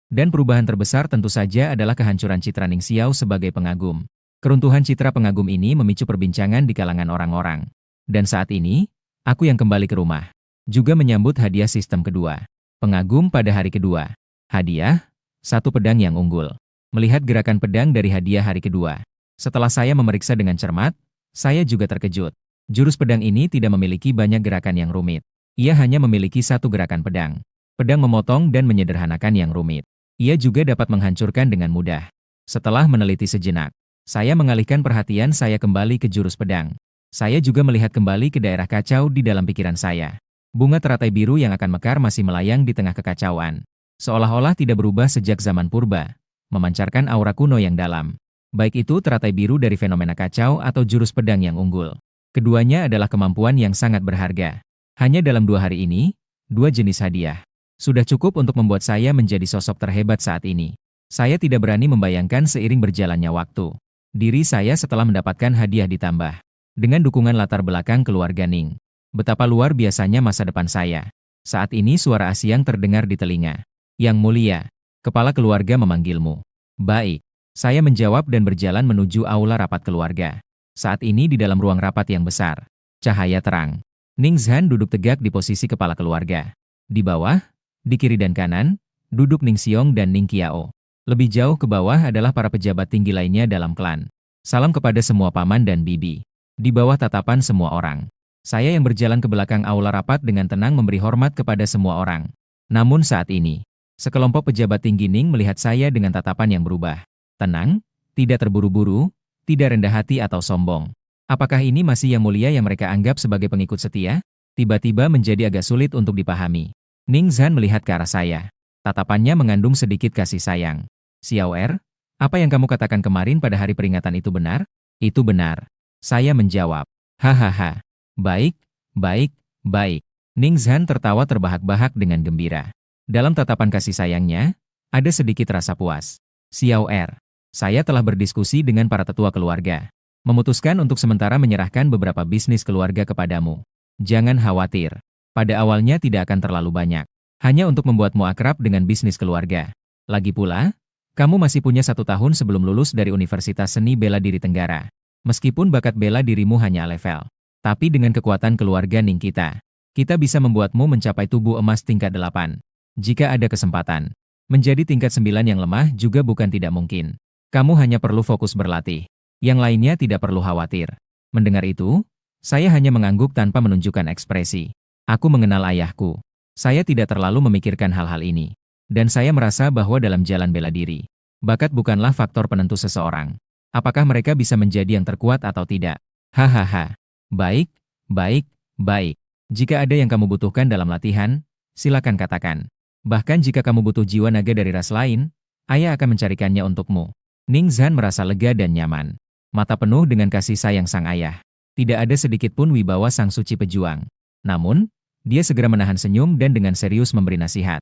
Dan perubahan terbesar tentu saja adalah kehancuran citra Ning Xiao sebagai pengagum. Keruntuhan citra pengagum ini memicu perbincangan di kalangan orang-orang. Dan saat ini, aku yang kembali ke rumah. Juga menyambut hadiah sistem kedua. Pengagum pada hari kedua. Hadiah, 1 pedang yang unggul. Melihat gerakan pedang dari hadiah hari kedua. Setelah saya memeriksa dengan cermat, saya juga terkejut. Jurus pedang ini tidak memiliki banyak gerakan yang rumit. Ia hanya memiliki 1 gerakan pedang. Pedang memotong dan menyederhanakan yang rumit. Ia juga dapat menghancurkan dengan mudah. Setelah meneliti sejenak, saya mengalihkan perhatian saya kembali ke jurus pedang. Saya juga melihat kembali ke daerah kacau di dalam pikiran saya. Bunga teratai biru yang akan mekar masih melayang di tengah kekacauan. Seolah-olah tidak berubah sejak zaman purba, memancarkan aura kuno yang dalam. Baik itu teratai biru dari fenomena kacau atau jurus pedang yang unggul. Keduanya adalah kemampuan yang sangat berharga. Hanya dalam 2 hari ini, 2 jenis hadiah. Sudah cukup untuk membuat saya menjadi sosok terhebat saat ini. Saya tidak berani membayangkan seiring berjalannya waktu. Diri saya setelah mendapatkan hadiah ditambah. Dengan dukungan latar belakang keluarga Ning. Betapa luar biasanya masa depan saya. Saat ini suara Asyang terdengar di telinga. Yang mulia, kepala keluarga memanggilmu. Baik, saya menjawab dan berjalan menuju aula rapat keluarga. Saat ini di dalam ruang rapat yang besar. Cahaya terang. Ning Zhan duduk tegak di posisi kepala keluarga. Di bawah, di kiri dan kanan, duduk Ning Xiong dan Ning Qiao. Lebih jauh ke bawah adalah para pejabat tinggi lainnya dalam klan. Salam kepada semua paman dan bibi. Di bawah tatapan semua orang. Saya yang berjalan ke belakang aula rapat dengan tenang memberi hormat kepada semua orang. Namun saat ini, sekelompok pejabat tinggi Ning melihat saya dengan tatapan yang berubah. Tenang, tidak terburu-buru, tidak rendah hati atau sombong. Apakah ini masih Yang Mulia yang mereka anggap sebagai pengikut setia? Tiba-tiba menjadi agak sulit untuk dipahami. Ning Zhan melihat ke arah saya. Tatapannya mengandung sedikit kasih sayang. Xiao Er, apa yang kamu katakan kemarin pada hari peringatan itu benar? Itu benar. Saya menjawab. Hahaha. Baik, baik, baik. Ning Zhan tertawa terbahak-bahak dengan gembira. Dalam tatapan kasih sayangnya, ada sedikit rasa puas. Xiao Er, saya telah berdiskusi dengan para tetua keluarga. Memutuskan untuk sementara menyerahkan beberapa bisnis keluarga kepadamu. Jangan khawatir. Pada awalnya tidak akan terlalu banyak. Hanya untuk membuatmu akrab dengan bisnis keluarga. Lagi pula, kamu masih punya 1 tahun sebelum lulus dari Universitas Seni Bela Diri Tenggara. Meskipun bakat bela dirimu hanya level. Tapi dengan kekuatan keluarga Ning kita bisa membuatmu mencapai tubuh emas tingkat 8. Jika ada kesempatan, menjadi tingkat 9 yang lemah juga bukan tidak mungkin. Kamu hanya perlu fokus berlatih. Yang lainnya tidak perlu khawatir. Mendengar itu, Saya hanya mengangguk tanpa menunjukkan ekspresi. Aku mengenal ayahku. Saya tidak terlalu memikirkan hal-hal ini. Dan saya merasa bahwa dalam jalan bela diri, bakat bukanlah faktor penentu seseorang. Apakah mereka bisa menjadi yang terkuat atau tidak? Hahaha. Baik, baik, baik. Jika ada yang kamu butuhkan dalam latihan, silakan katakan. Bahkan jika kamu butuh jiwa naga dari ras lain, ayah akan mencarikannya untukmu. Ning Zhan merasa lega dan nyaman. Mata penuh dengan kasih sayang sang ayah. Tidak ada sedikit pun wibawa sang suci pejuang. Namun, dia segera menahan senyum dan dengan serius memberi nasihat.